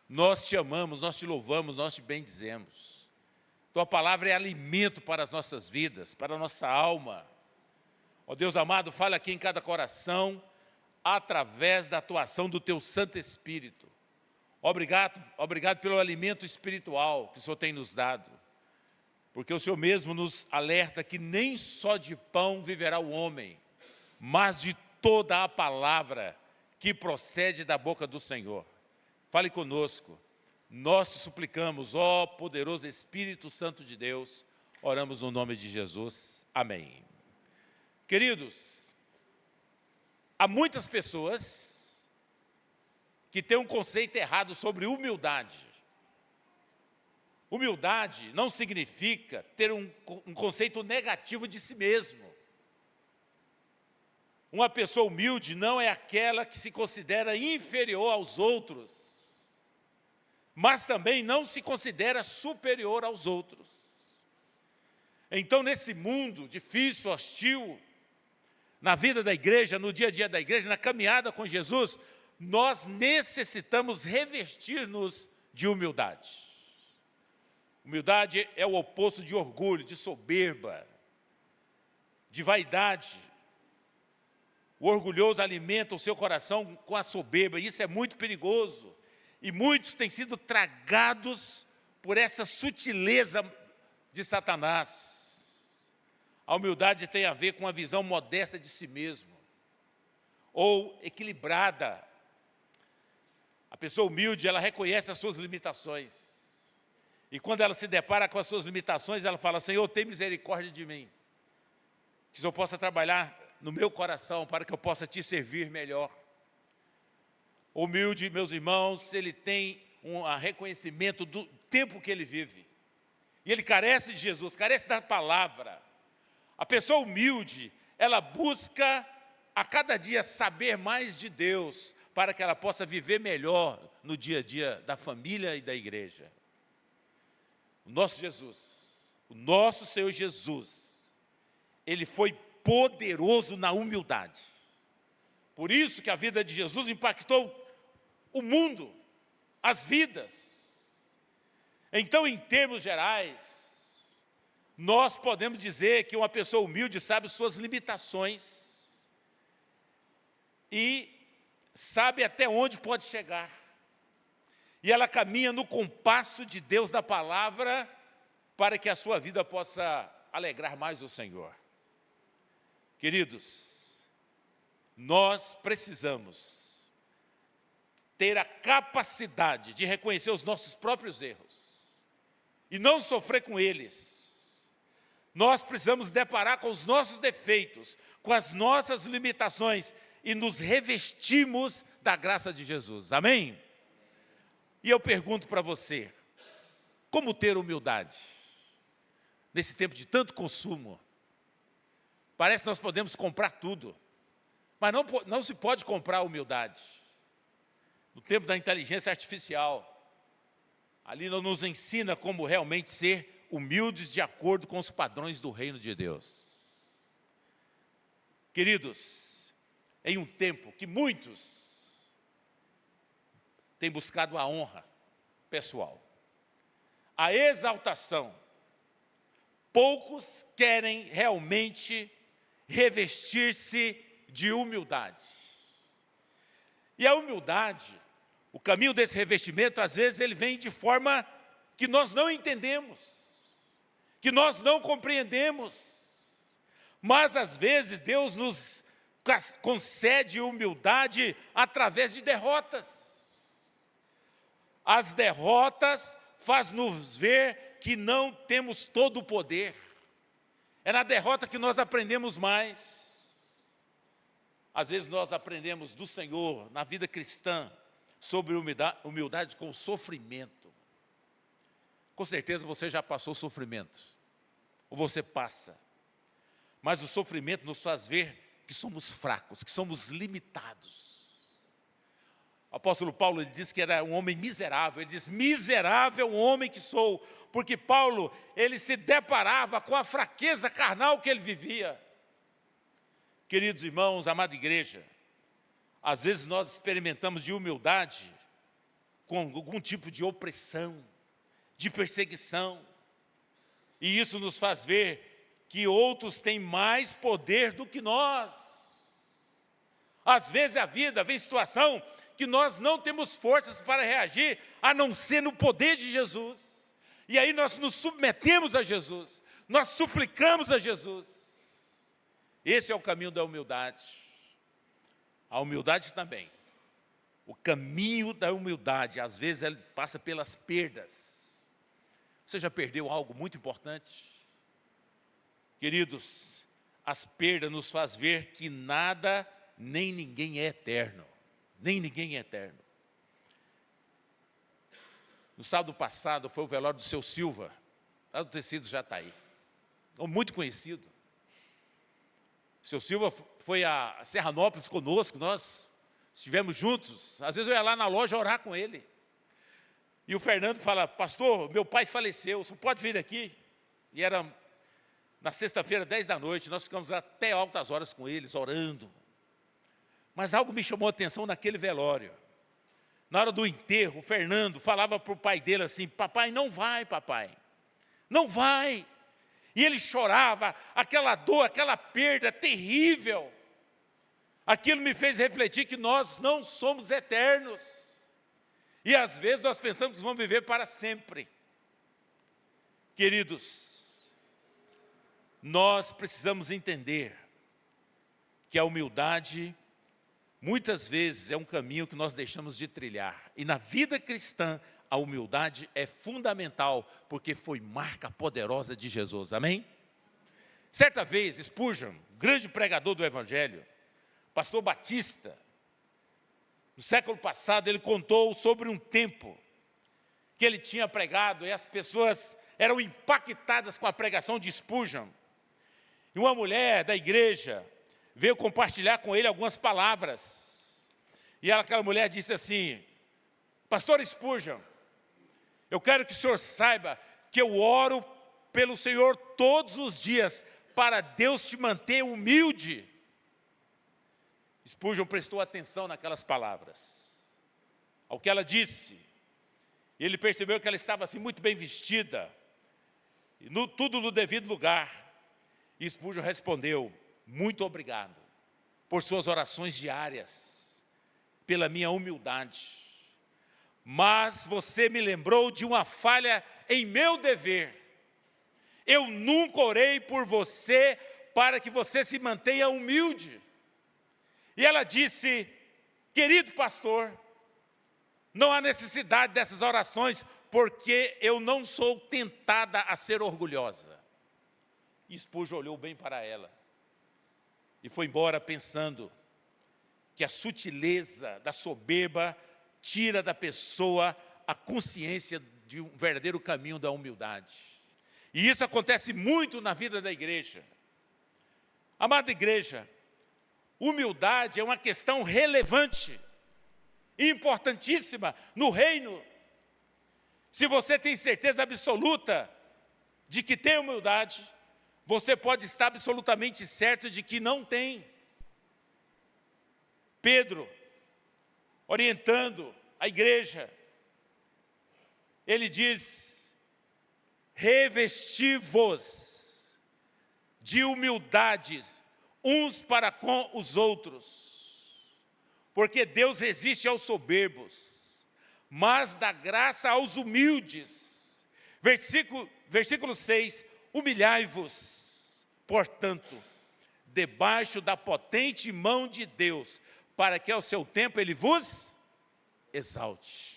nós te amamos, nós te louvamos, nós te bendizemos. Tua palavra é alimento para as nossas vidas, para a nossa alma. Ó Deus amado, fala aqui em cada coração, através da atuação do Teu Santo Espírito. Obrigado pelo alimento espiritual que o Senhor tem nos dado. Porque o Senhor mesmo nos alerta que nem só de pão viverá o homem, mas de toda a palavra que procede da boca do Senhor. Fale conosco. Nós te suplicamos, ó poderoso Espírito Santo de Deus, oramos no nome de Jesus. Amém. Queridos, há muitas pessoas que têm um conceito errado sobre humildade. Humildade não significa ter um conceito negativo de si mesmo. Uma pessoa humilde não é aquela que se considera inferior aos outros, mas também não se considera superior aos outros. Então, nesse mundo difícil, hostil, na vida da igreja, no dia a dia da igreja, na caminhada com Jesus, nós necessitamos revestir-nos de humildade. Humildade é o oposto de orgulho, de soberba, de vaidade. O orgulhoso alimenta o seu coração com a soberba, e isso é muito perigoso. E muitos têm sido tragados por essa sutileza de Satanás. A humildade tem a ver com uma visão modesta de si mesmo, ou equilibrada. A pessoa humilde, ela reconhece as suas limitações. E quando ela se depara com as suas limitações, ela fala: Senhor, tem misericórdia de mim. Que o Senhor possa trabalhar no meu coração para que eu possa te servir melhor. Humilde, meus irmãos, ele tem um reconhecimento do tempo que ele vive. E ele carece de Jesus, carece da palavra. A pessoa humilde, ela busca a cada dia saber mais de Deus, para que ela possa viver melhor no dia a dia da família e da igreja. O nosso Jesus, o nosso Senhor Jesus, Ele foi poderoso na humildade. Por isso que a vida de Jesus impactou o mundo, as vidas. Então, em termos gerais, nós podemos dizer que uma pessoa humilde sabe suas limitações e sabe até onde pode chegar. E ela caminha no compasso de Deus da palavra para que a sua vida possa alegrar mais o Senhor. Queridos, nós precisamos ter a capacidade de reconhecer os nossos próprios erros e não sofrer com eles. Nós precisamos deparar com os nossos defeitos, com as nossas limitações e nos revestimos da graça de Jesus. Amém? E eu pergunto para você, como ter humildade nesse tempo de tanto consumo? Parece que nós podemos comprar tudo, mas não se pode comprar a humildade. No tempo da inteligência artificial, ali não nos ensina como realmente ser humildes de acordo com os padrões do reino de Deus. Queridos, em um tempo que muitos têm buscado a honra pessoal, a exaltação, poucos querem realmente revestir-se de humildade. E a humildade, o caminho desse revestimento, às vezes ele vem de forma que nós não entendemos, que nós não compreendemos, mas às vezes Deus nos concede humildade através de derrotas. As derrotas faz-nos ver que não temos todo o poder. É na derrota que nós aprendemos mais. Às vezes nós aprendemos do Senhor, na vida cristã, sobre humildade com sofrimento. Com certeza você já passou sofrimento, ou você passa. Mas o sofrimento nos faz ver que somos fracos, que somos limitados. O apóstolo Paulo, ele diz que era um homem miserável. Ele diz, miserável homem que sou. Porque Paulo, ele se deparava com a fraqueza carnal que ele vivia. Queridos irmãos, amada igreja, às vezes nós experimentamos de humildade com algum tipo de opressão, de perseguição. E isso nos faz ver que outros têm mais poder do que nós. Às vezes a vida vem situação que nós não temos forças para reagir, a não ser no poder de Jesus. E aí nós nos submetemos a Jesus, nós suplicamos a Jesus. Esse é o caminho da humildade. A humildade também. O caminho da humildade, às vezes, ele passa pelas perdas. Você já perdeu algo muito importante? Queridos, as perdas nos faz ver que nada, nem ninguém é eterno. Nem ninguém é eterno. No sábado passado foi o velório do seu Silva, lá do Tecidos Jataí. Muito conhecido. O seu Silva foi a Serranópolis conosco, nós estivemos juntos. Às vezes eu ia lá na loja orar com ele. E o Fernando fala, pastor, meu pai faleceu, você pode vir aqui? E era na sexta-feira, 10 da noite, nós ficamos até altas horas com eles, orando. Mas algo me chamou a atenção naquele velório. Na hora do enterro, o Fernando falava para o pai dele assim, papai, não vai, papai. Não vai. E ele chorava, aquela dor, aquela perda terrível. Aquilo me fez refletir que nós não somos eternos. E às vezes nós pensamos que vamos viver para sempre. Queridos, nós precisamos entender que a humildade, muitas vezes, é um caminho que nós deixamos de trilhar. E na vida cristã, a humildade é fundamental, porque foi marca poderosa de Jesus. Amém? Certa vez, Spurgeon, grande pregador do Evangelho, pastor batista, no século passado, ele contou sobre um tempo que ele tinha pregado e as pessoas eram impactadas com a pregação de Spurgeon. E uma mulher da igreja veio compartilhar com ele algumas palavras. E aquela mulher disse assim: pastor Spurgeon, eu quero que o senhor saiba que eu oro pelo Senhor todos os dias, para Deus te manter humilde. Spurgeon prestou atenção naquelas palavras, ao que ela disse. Ele percebeu que ela estava assim muito bem vestida, e tudo no devido lugar. E Spurgeon respondeu: muito obrigado por suas orações diárias, pela minha humildade. Mas você me lembrou de uma falha em meu dever. Eu nunca orei por você para que você se mantenha humilde. E ela disse: querido pastor, não há necessidade dessas orações, porque eu não sou tentada a ser orgulhosa. E Spurgeon olhou bem para ela e foi embora pensando que a sutileza da soberba tira da pessoa a consciência de um verdadeiro caminho da humildade. E isso acontece muito na vida da igreja. Amada igreja, humildade é uma questão relevante, importantíssima no reino. Se você tem certeza absoluta de que tem humildade, você pode estar absolutamente certo de que não tem. Pedro, orientando a igreja, ele diz: revesti-vos de humildade uns para com os outros, porque Deus resiste aos soberbos, mas dá graça aos humildes. Versículo 6, humilhai-vos, portanto, debaixo da potente mão de Deus, para que ao seu tempo Ele vos exalte,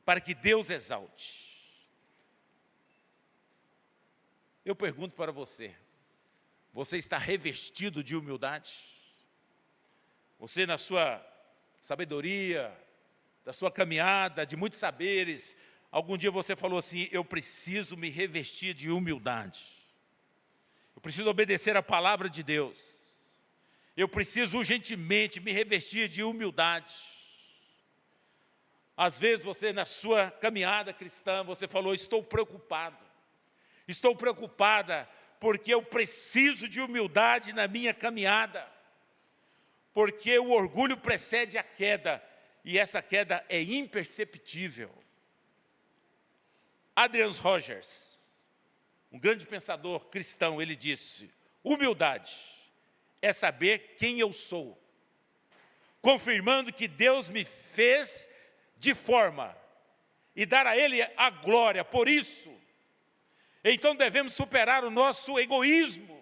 para que Deus exalte. Eu pergunto para você, você está revestido de humildade? Você, na sua sabedoria, da sua caminhada, de muitos saberes, algum dia você falou assim: eu preciso me revestir de humildade. Eu preciso obedecer a palavra de Deus. Eu preciso urgentemente me revestir de humildade. Às vezes você, na sua caminhada cristã, você falou: estou preocupado. Estou preocupada porque eu preciso de humildade na minha caminhada. Porque o orgulho precede a queda, e essa queda é imperceptível. Adrian Rogers, um grande pensador cristão, ele disse: humildade é saber quem eu sou, confirmando que Deus me fez de forma e dar a Ele a glória. Por isso, então devemos superar o nosso egoísmo,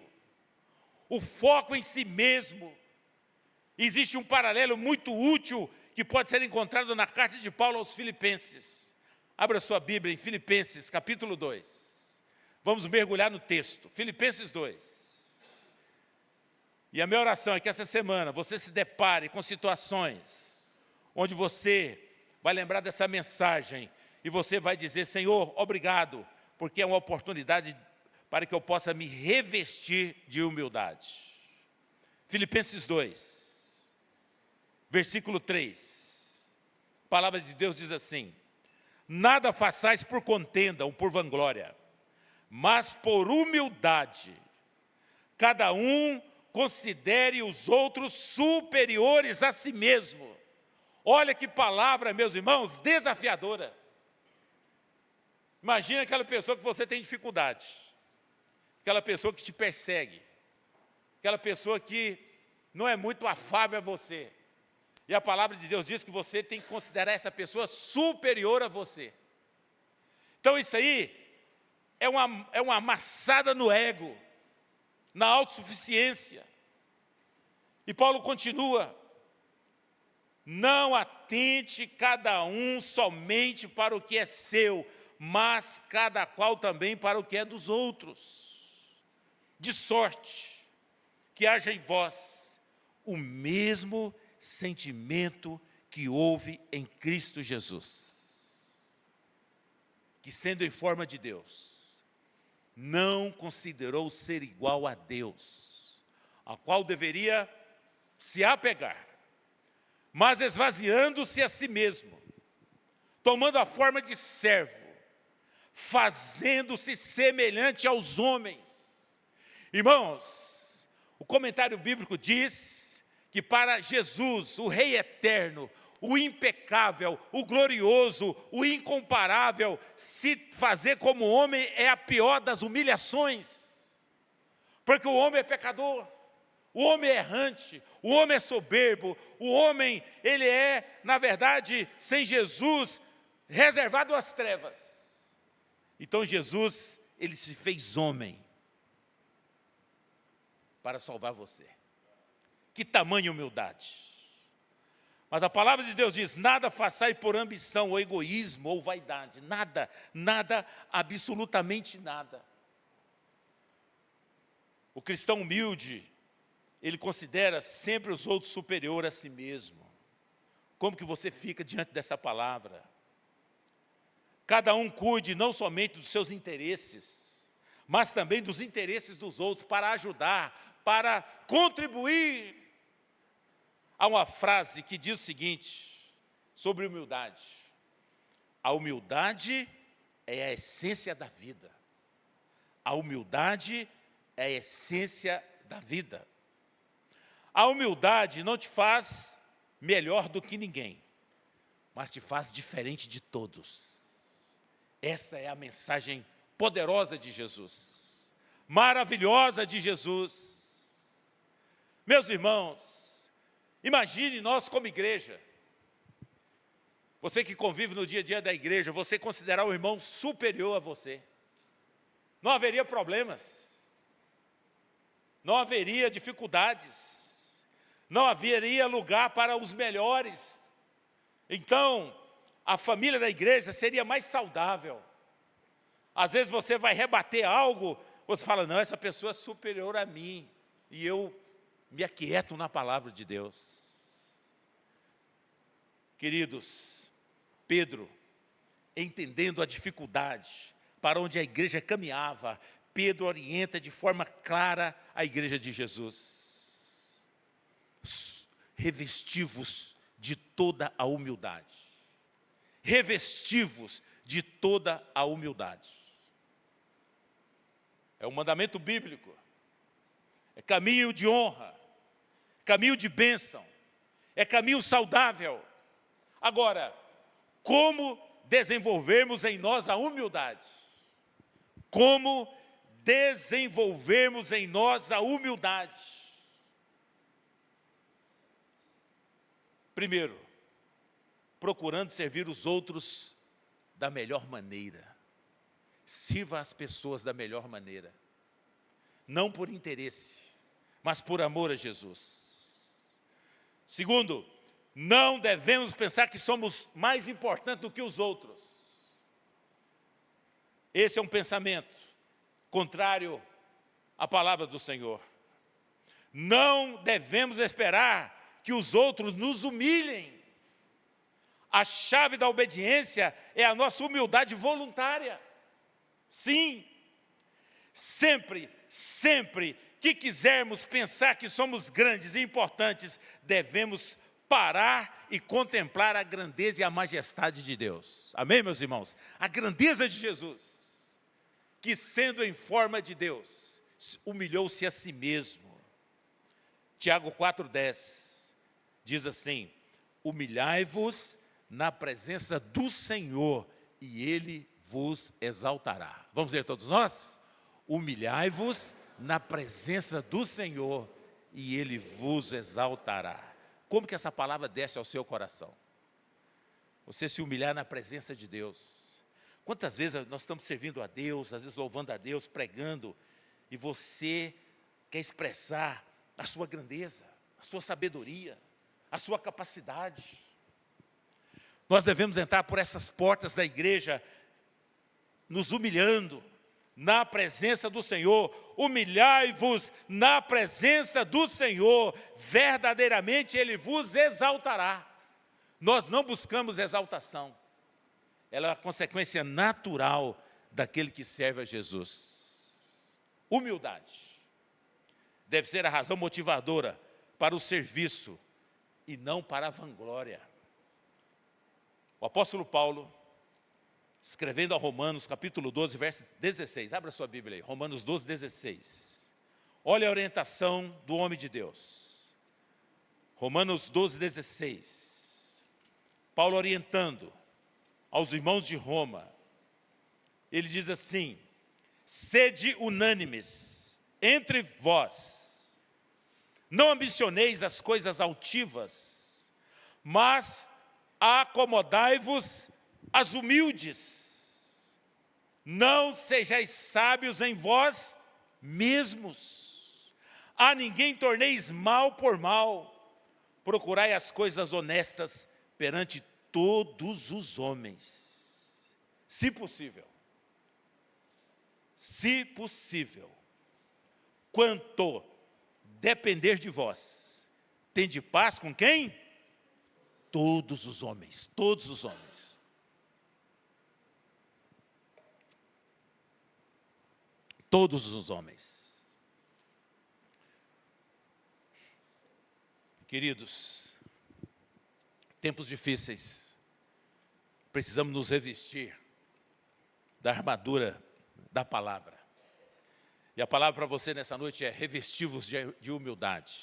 o foco em si mesmo. Existe um paralelo muito útil que pode ser encontrado na carta de Paulo aos Filipenses. Abra sua Bíblia em Filipenses, capítulo 2. Vamos mergulhar no texto. Filipenses 2. E a minha oração é que essa semana você se depare com situações onde você vai lembrar dessa mensagem e você vai dizer: Senhor, obrigado, porque é uma oportunidade para que eu possa me revestir de humildade. Filipenses 2, versículo 3. A palavra de Deus diz assim: nada façais por contenda ou por vanglória, mas por humildade, cada um considere os outros superiores a si mesmo. Olha que palavra, meus irmãos, desafiadora. Imagina aquela pessoa que você tem dificuldade, aquela pessoa que te persegue, aquela pessoa que não é muito afável a você. E a palavra de Deus diz que você tem que considerar essa pessoa superior a você. Então isso aí é uma amassada no ego, na autossuficiência. E Paulo continua: não atente cada um somente para o que é seu, mas cada qual também para o que é dos outros. De sorte que haja em vós o mesmo sentimento que houve em Cristo Jesus, que sendo em forma de Deus, não considerou ser igual a Deus, a qual deveria se apegar, mas esvaziando-se a si mesmo, tomando a forma de servo, fazendo-se semelhante aos homens. Irmãos, o comentário bíblico diz que para Jesus, o Rei eterno, o impecável, o glorioso, o incomparável, se fazer como homem é a pior das humilhações, porque o homem é pecador, o homem é errante, o homem é soberbo, o homem, ele é, na verdade, sem Jesus, reservado às trevas. Então Jesus, ele se fez homem para salvar você. Que tamanha humildade! Mas a palavra de Deus diz, nada façais por ambição, ou egoísmo, ou vaidade. Nada, nada, absolutamente nada. O cristão humilde, ele considera sempre os outros superior a si mesmo. Como que você fica diante dessa palavra? Cada um cuide não somente dos seus interesses, mas também dos interesses dos outros, para ajudar, para contribuir. Há uma frase que diz o seguinte, sobre humildade. A humildade é a essência da vida. A humildade é a essência da vida. A humildade não te faz melhor do que ninguém, mas te faz diferente de todos. Essa é a mensagem poderosa de Jesus, maravilhosa de Jesus. Meus irmãos, imagine nós como igreja, você que convive no dia a dia da igreja, você considerar o irmão superior a você. Não haveria problemas, não haveria dificuldades, não haveria lugar para os melhores. Então, a família da igreja seria mais saudável. Às vezes você vai rebater algo, você fala, não, essa pessoa é superior a mim, e eu me aquieto na palavra de Deus. Queridos, Pedro, entendendo a dificuldade para onde a igreja caminhava, Pedro orienta de forma clara a igreja de Jesus. Revestivos de toda a humildade. Revestivos de toda a humildade. É um mandamento bíblico. É caminho de honra. Caminho de bênção. É caminho saudável. Agora, como desenvolvermos em nós a humildade? Como desenvolvermos em nós a humildade? Primeiro, procurando servir os outros da melhor maneira. Sirva as pessoas da melhor maneira. Não por interesse, mas por amor a Jesus. Segundo, não devemos pensar que somos mais importantes do que os outros. Esse é um pensamento contrário à palavra do Senhor. Não devemos esperar que os outros nos humilhem. A chave da obediência é a nossa humildade voluntária. Sim, sempre que quisermos pensar que somos grandes e importantes, devemos parar e contemplar a grandeza e a majestade de Deus. Amém, meus irmãos? A grandeza de Jesus, que sendo em forma de Deus, humilhou-se a si mesmo. Tiago 4,10 diz assim, humilhai-vos na presença do Senhor e Ele vos exaltará. Vamos ler todos nós? Humilhai-vos na presença do Senhor e Ele vos exaltará. Como que essa palavra desce ao seu coração? Você se humilhar na presença de Deus. Quantas vezes nós estamos servindo a Deus, às vezes louvando a Deus, pregando, e você quer expressar a sua grandeza, a sua sabedoria, a sua capacidade. Nós devemos entrar por essas portas da igreja, nos humilhando na presença do Senhor. Humilhai-vos na presença do Senhor, verdadeiramente Ele vos exaltará. Nós não buscamos exaltação, ela é a consequência natural daquele que serve a Jesus. Humildade deve ser a razão motivadora para o serviço e não para a vanglória. O apóstolo Paulo, escrevendo a Romanos, capítulo 12, verso 16. Abra sua Bíblia aí, Romanos 12, 16. Olha a orientação do homem de Deus. Romanos 12, 16. Paulo orientando aos irmãos de Roma. Ele diz assim: sede unânimes entre vós, não ambicioneis as coisas altivas, mas acomodai-vos às humildes. Não sejais sábios em vós mesmos. A ninguém torneis mal por mal. Procurai as coisas honestas perante todos os homens. Se possível, quanto depender de vós, tende paz com quem? Todos os homens, todos os homens. Todos os homens. Queridos, tempos difíceis, precisamos nos revestir da armadura da palavra. E a palavra para você nessa noite é: revesti-vos de humildade.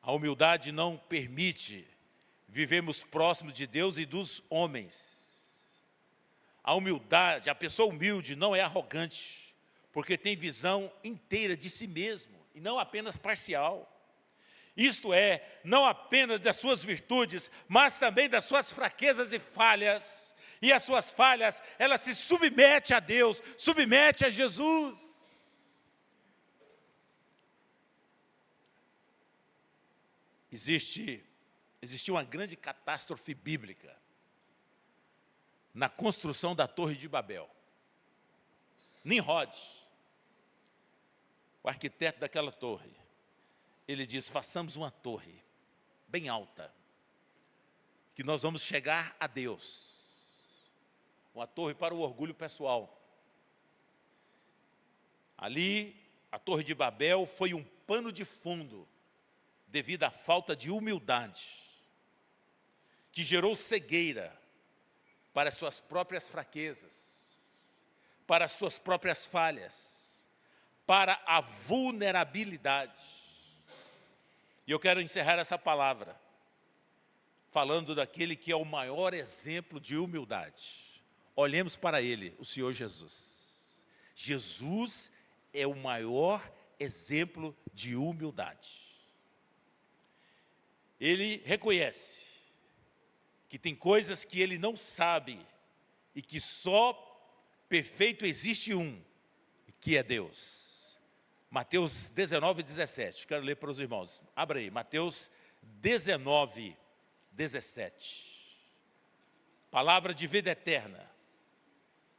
A humildade não permite vivermos próximos de Deus e dos homens. A humildade, a pessoa humilde não é arrogante, porque tem visão inteira de si mesmo, e não apenas parcial. Isto é, não apenas das suas virtudes, mas também das suas fraquezas e falhas. E as suas falhas, ela se submete a Deus, submete a Jesus. Existiu uma grande catástrofe bíblica na construção da Torre de Babel. Nimrod, o arquiteto daquela torre, ele diz: façamos uma torre bem alta, que nós vamos chegar a Deus. Uma torre para o orgulho pessoal. Ali, a Torre de Babel foi um pano de fundo, devido à falta de humildade, que gerou cegueira para as suas próprias fraquezas, para as suas próprias falhas, para a vulnerabilidade. E eu quero encerrar essa palavra falando daquele que é o maior exemplo de humildade. Olhemos para ele, o Senhor Jesus. Jesus é o maior exemplo de humildade. Ele reconhece que tem coisas que ele não sabe e que só perfeito existe um, que é Deus. Mateus 19, 17. Quero ler para os irmãos. Abra aí, Mateus 19, 17. Palavra de vida eterna.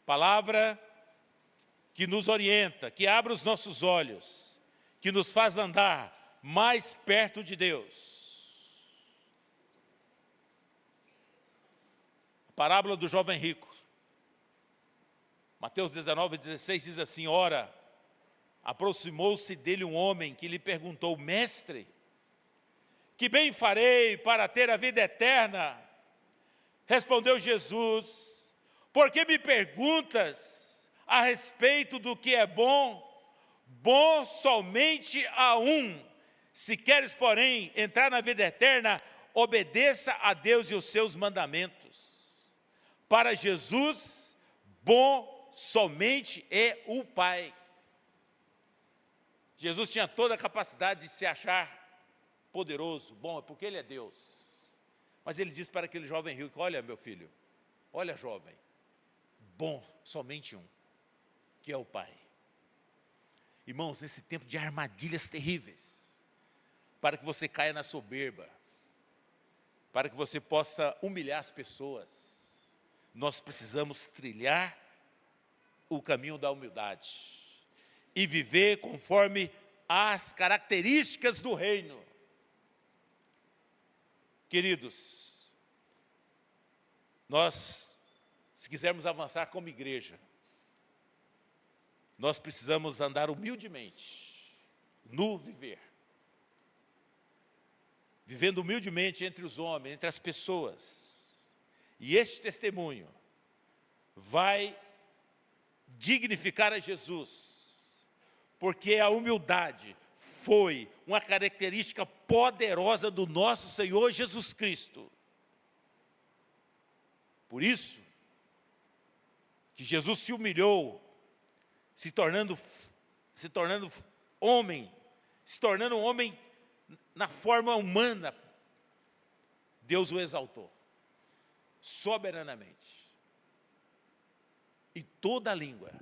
Palavra que nos orienta, que abre os nossos olhos, que nos faz andar mais perto de Deus. A parábola do jovem rico. Mateus 19, 16 diz assim: ora, aproximou-se dele um homem que lhe perguntou: mestre, que bem farei para ter a vida eterna? Respondeu Jesus: por que me perguntas a respeito do que é bom? Bom somente a um. Se queres, porém, entrar na vida eterna, obedeça a Deus e os seus mandamentos. Para Jesus, bom somente é o Pai. Jesus tinha toda a capacidade de se achar poderoso, bom, porque Ele é Deus. Mas Ele disse para aquele jovem rico: olha, meu filho, olha, jovem, bom somente um, que é o Pai. Irmãos, nesse tempo de armadilhas terríveis, para que você caia na soberba, para que você possa humilhar as pessoas, nós precisamos trilhar o caminho da humildade e viver conforme as características do reino. Queridos, nós, se quisermos avançar como igreja, nós precisamos andar humildemente no viver. vivendo humildemente entre os homens, entre as pessoas. E este testemunho vai dignificar a Jesus, porque a humildade foi uma característica poderosa do nosso Senhor Jesus Cristo. Por isso que Jesus se humilhou, se tornando homem, se tornando um homem na forma humana. Deus o exaltou soberanamente. E toda língua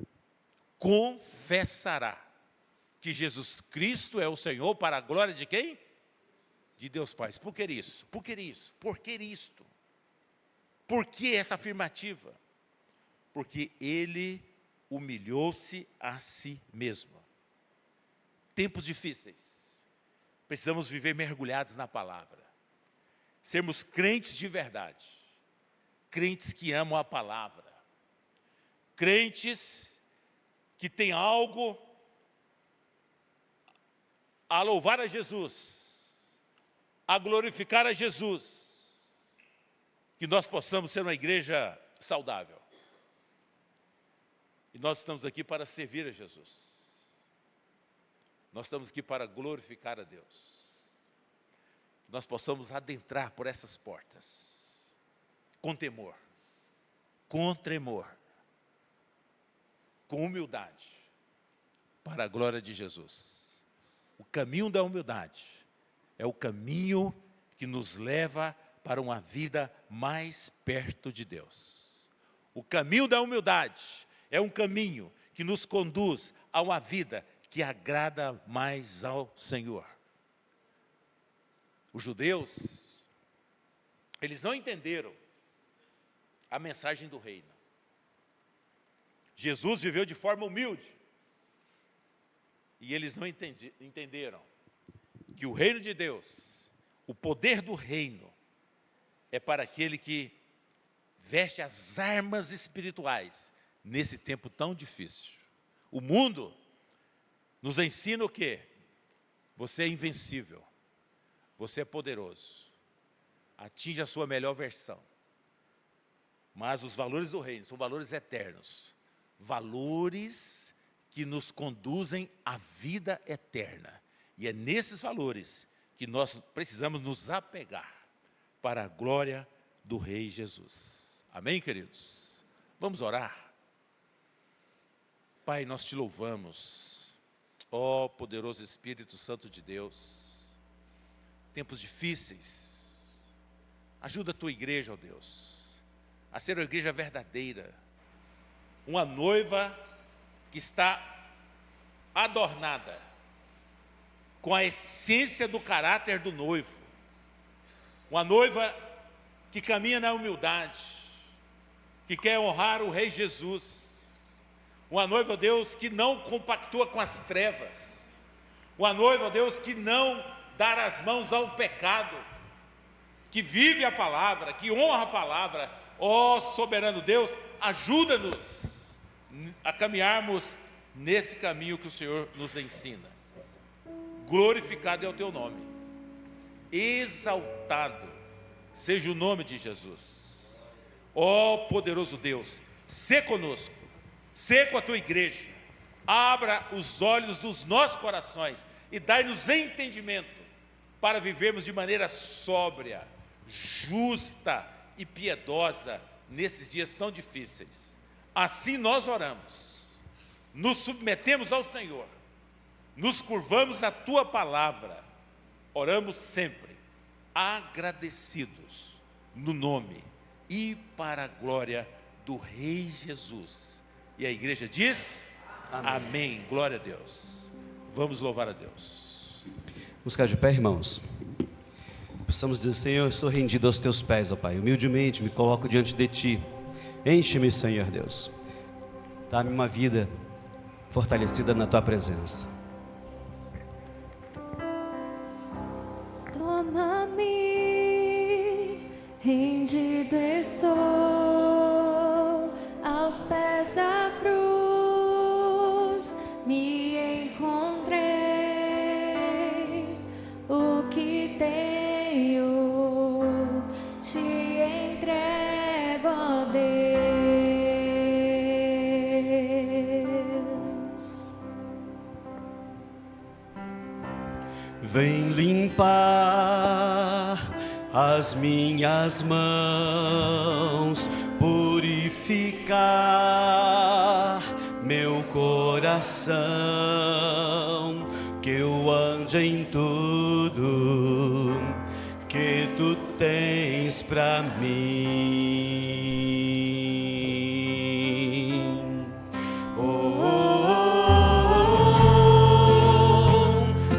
confessará que Jesus Cristo é o Senhor, para a glória de quem? De Deus Pai. Por que isso? Por que isso? Por que isto? Por que essa afirmativa? Porque Ele humilhou-se a si mesmo. Tempos difíceis, precisamos viver mergulhados na palavra, sermos crentes de verdade, crentes que amam a palavra, crentes que têm algo a louvar a Jesus, a glorificar a Jesus, que nós possamos ser uma igreja saudável. E nós estamos aqui para servir a Jesus. Nós estamos aqui para glorificar a Deus. Que nós possamos adentrar por essas portas, com temor, com tremor, com humildade, para a glória de Jesus. O caminho da humildade é o caminho que nos leva para uma vida mais perto de Deus. O caminho da humildade é um caminho que nos conduz a uma vida que agrada mais ao Senhor. Os judeus, eles não entenderam a mensagem do reino. Jesus viveu de forma humilde. E eles não entenderam que o reino de Deus, o poder do reino, é para aquele que veste as armas espirituais nesse tempo tão difícil. O mundo nos ensina o quê? Você é invencível, você é poderoso, atinge a sua melhor versão. Mas os valores do reino são valores eternos, valores que nos conduzem à vida eterna. E é nesses valores que nós precisamos nos apegar para a glória do Rei Jesus. Amém, queridos? Vamos orar. Pai, nós te louvamos, ó poderoso Espírito Santo de Deus. Tempos difíceis, ajuda a tua igreja, ó Deus, a ser uma igreja verdadeira, uma noiva que está adornada com a essência do caráter do noivo, uma noiva que caminha na humildade, que quer honrar o Rei Jesus, uma noiva, ó Deus, que não compactua com as trevas, uma noiva, ó Deus, que não dá as mãos ao pecado, que vive a palavra, que honra a palavra. Ó soberano Deus, ajuda-nos a caminharmos nesse caminho que o Senhor nos ensina. Glorificado é o teu nome, exaltado seja o nome de Jesus. Ó poderoso Deus, sê conosco, sê com a tua igreja, abra os olhos dos nossos corações e dai-nos entendimento para vivermos de maneira sóbria, justa e piedosa nesses dias tão difíceis. Assim nós oramos, nos submetemos ao Senhor, nos curvamos à tua palavra, oramos sempre agradecidos no nome e para a glória do Rei Jesus. E a igreja diz amém. Amém. Glória a Deus. Vamos louvar a Deus. Vamos ficar de pé, irmãos. Possamos dizer: Senhor, eu estou rendido aos teus pés, ó Pai. Humildemente me coloco diante de ti. Enche-me, Senhor Deus. Dá-me uma vida fortalecida na tua presença. Toma-me, rendido estou aos pés da cruz. Me encontrei, o que tem Vem limpar as minhas mãos, purificar meu coração, que eu ande em tudo que tu tens pra mim.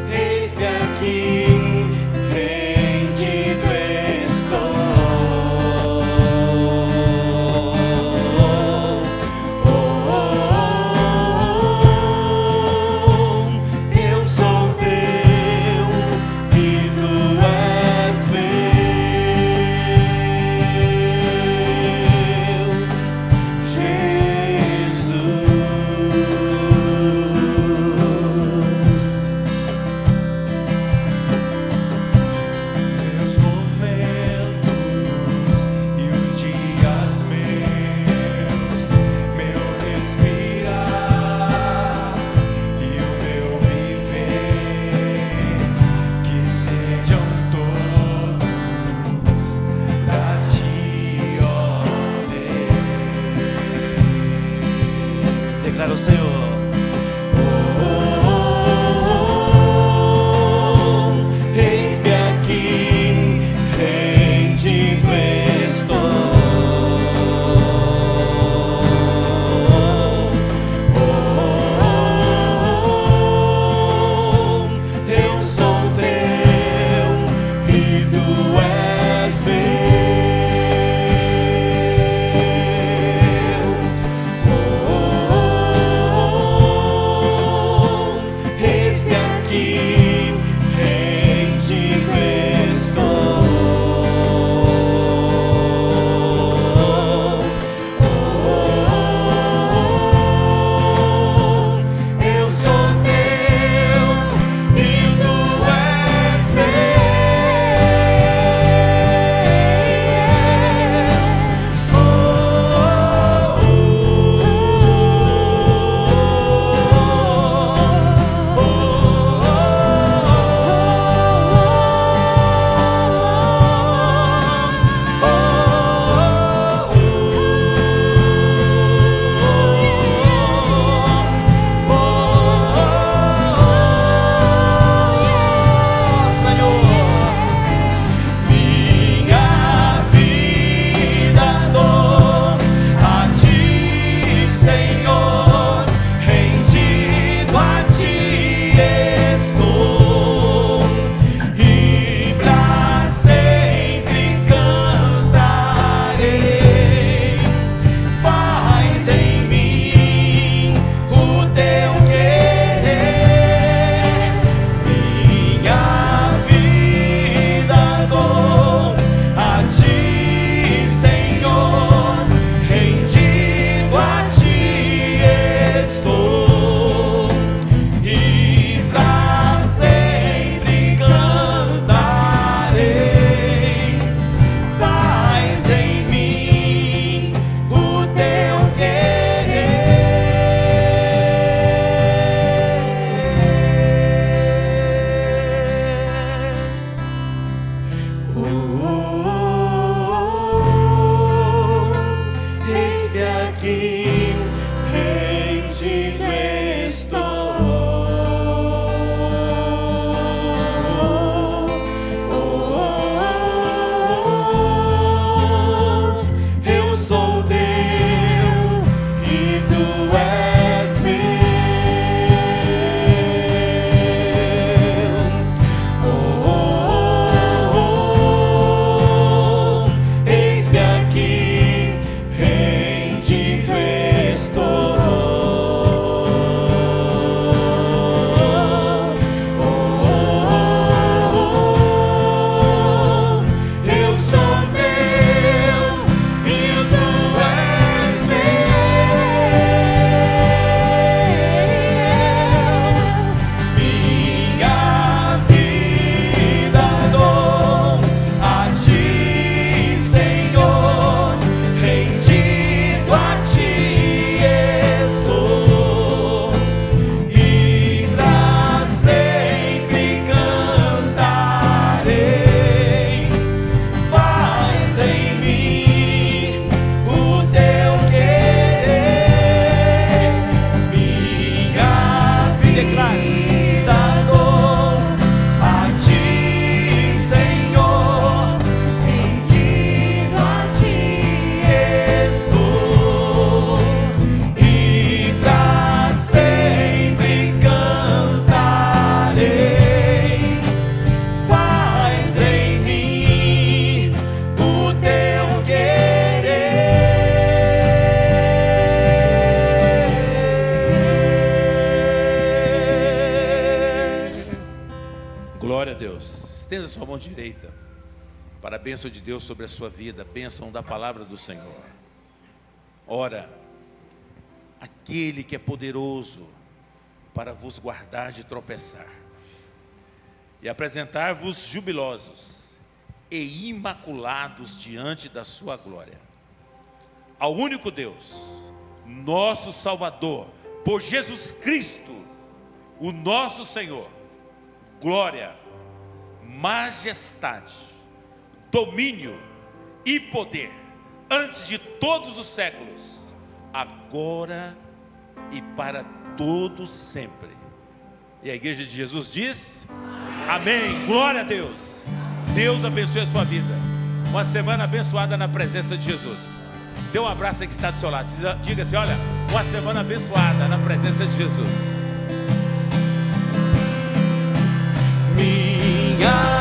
Eis-me aqui, rendido estou. Eu sou teu e tu és meu, Jesus. Meus momentos e os dias meus, meu respirar e o meu viver, que sejam todos pra ti, ó Deus. Declara o Senhor. Eis-me aqui, rendido estou. Eu sou teu e tu és meu. Eis-me aqui, rendido estou. Eu sou teu e tu és Senhor. Minha vida dou a ti, Senhor, rendido a ti estou, e pra sempre cantarei. Faz em mim o teu querer. Minha vida dou a ti, Senhor, rendido a ti estou, e pra sempre cantarei. Faz em mim o teu querer. Eis-me aqui, rendido estou. Eu sou teu e tu és meu. Eis-me aqui, rendido estenda sua mão direita para a bênção de Deus sobre a sua vida, a bênção da palavra do Senhor. Ora, aquele que é poderoso para vos guardar de tropeçar e apresentar-vos jubilosos e imaculados diante da sua glória, ao único Deus, nosso Salvador, por Jesus Cristo, o nosso Senhor, glória, majestade, domínio e poder, antes de todos os séculos, agora e para todos sempre. E a igreja de Jesus diz: amém, glória a Deus. Deus abençoe a sua vida, uma semana abençoada na presença de Jesus. Dê um abraço aí que está do seu lado, diga assim: olha, uma semana abençoada na presença de Jesus. Minha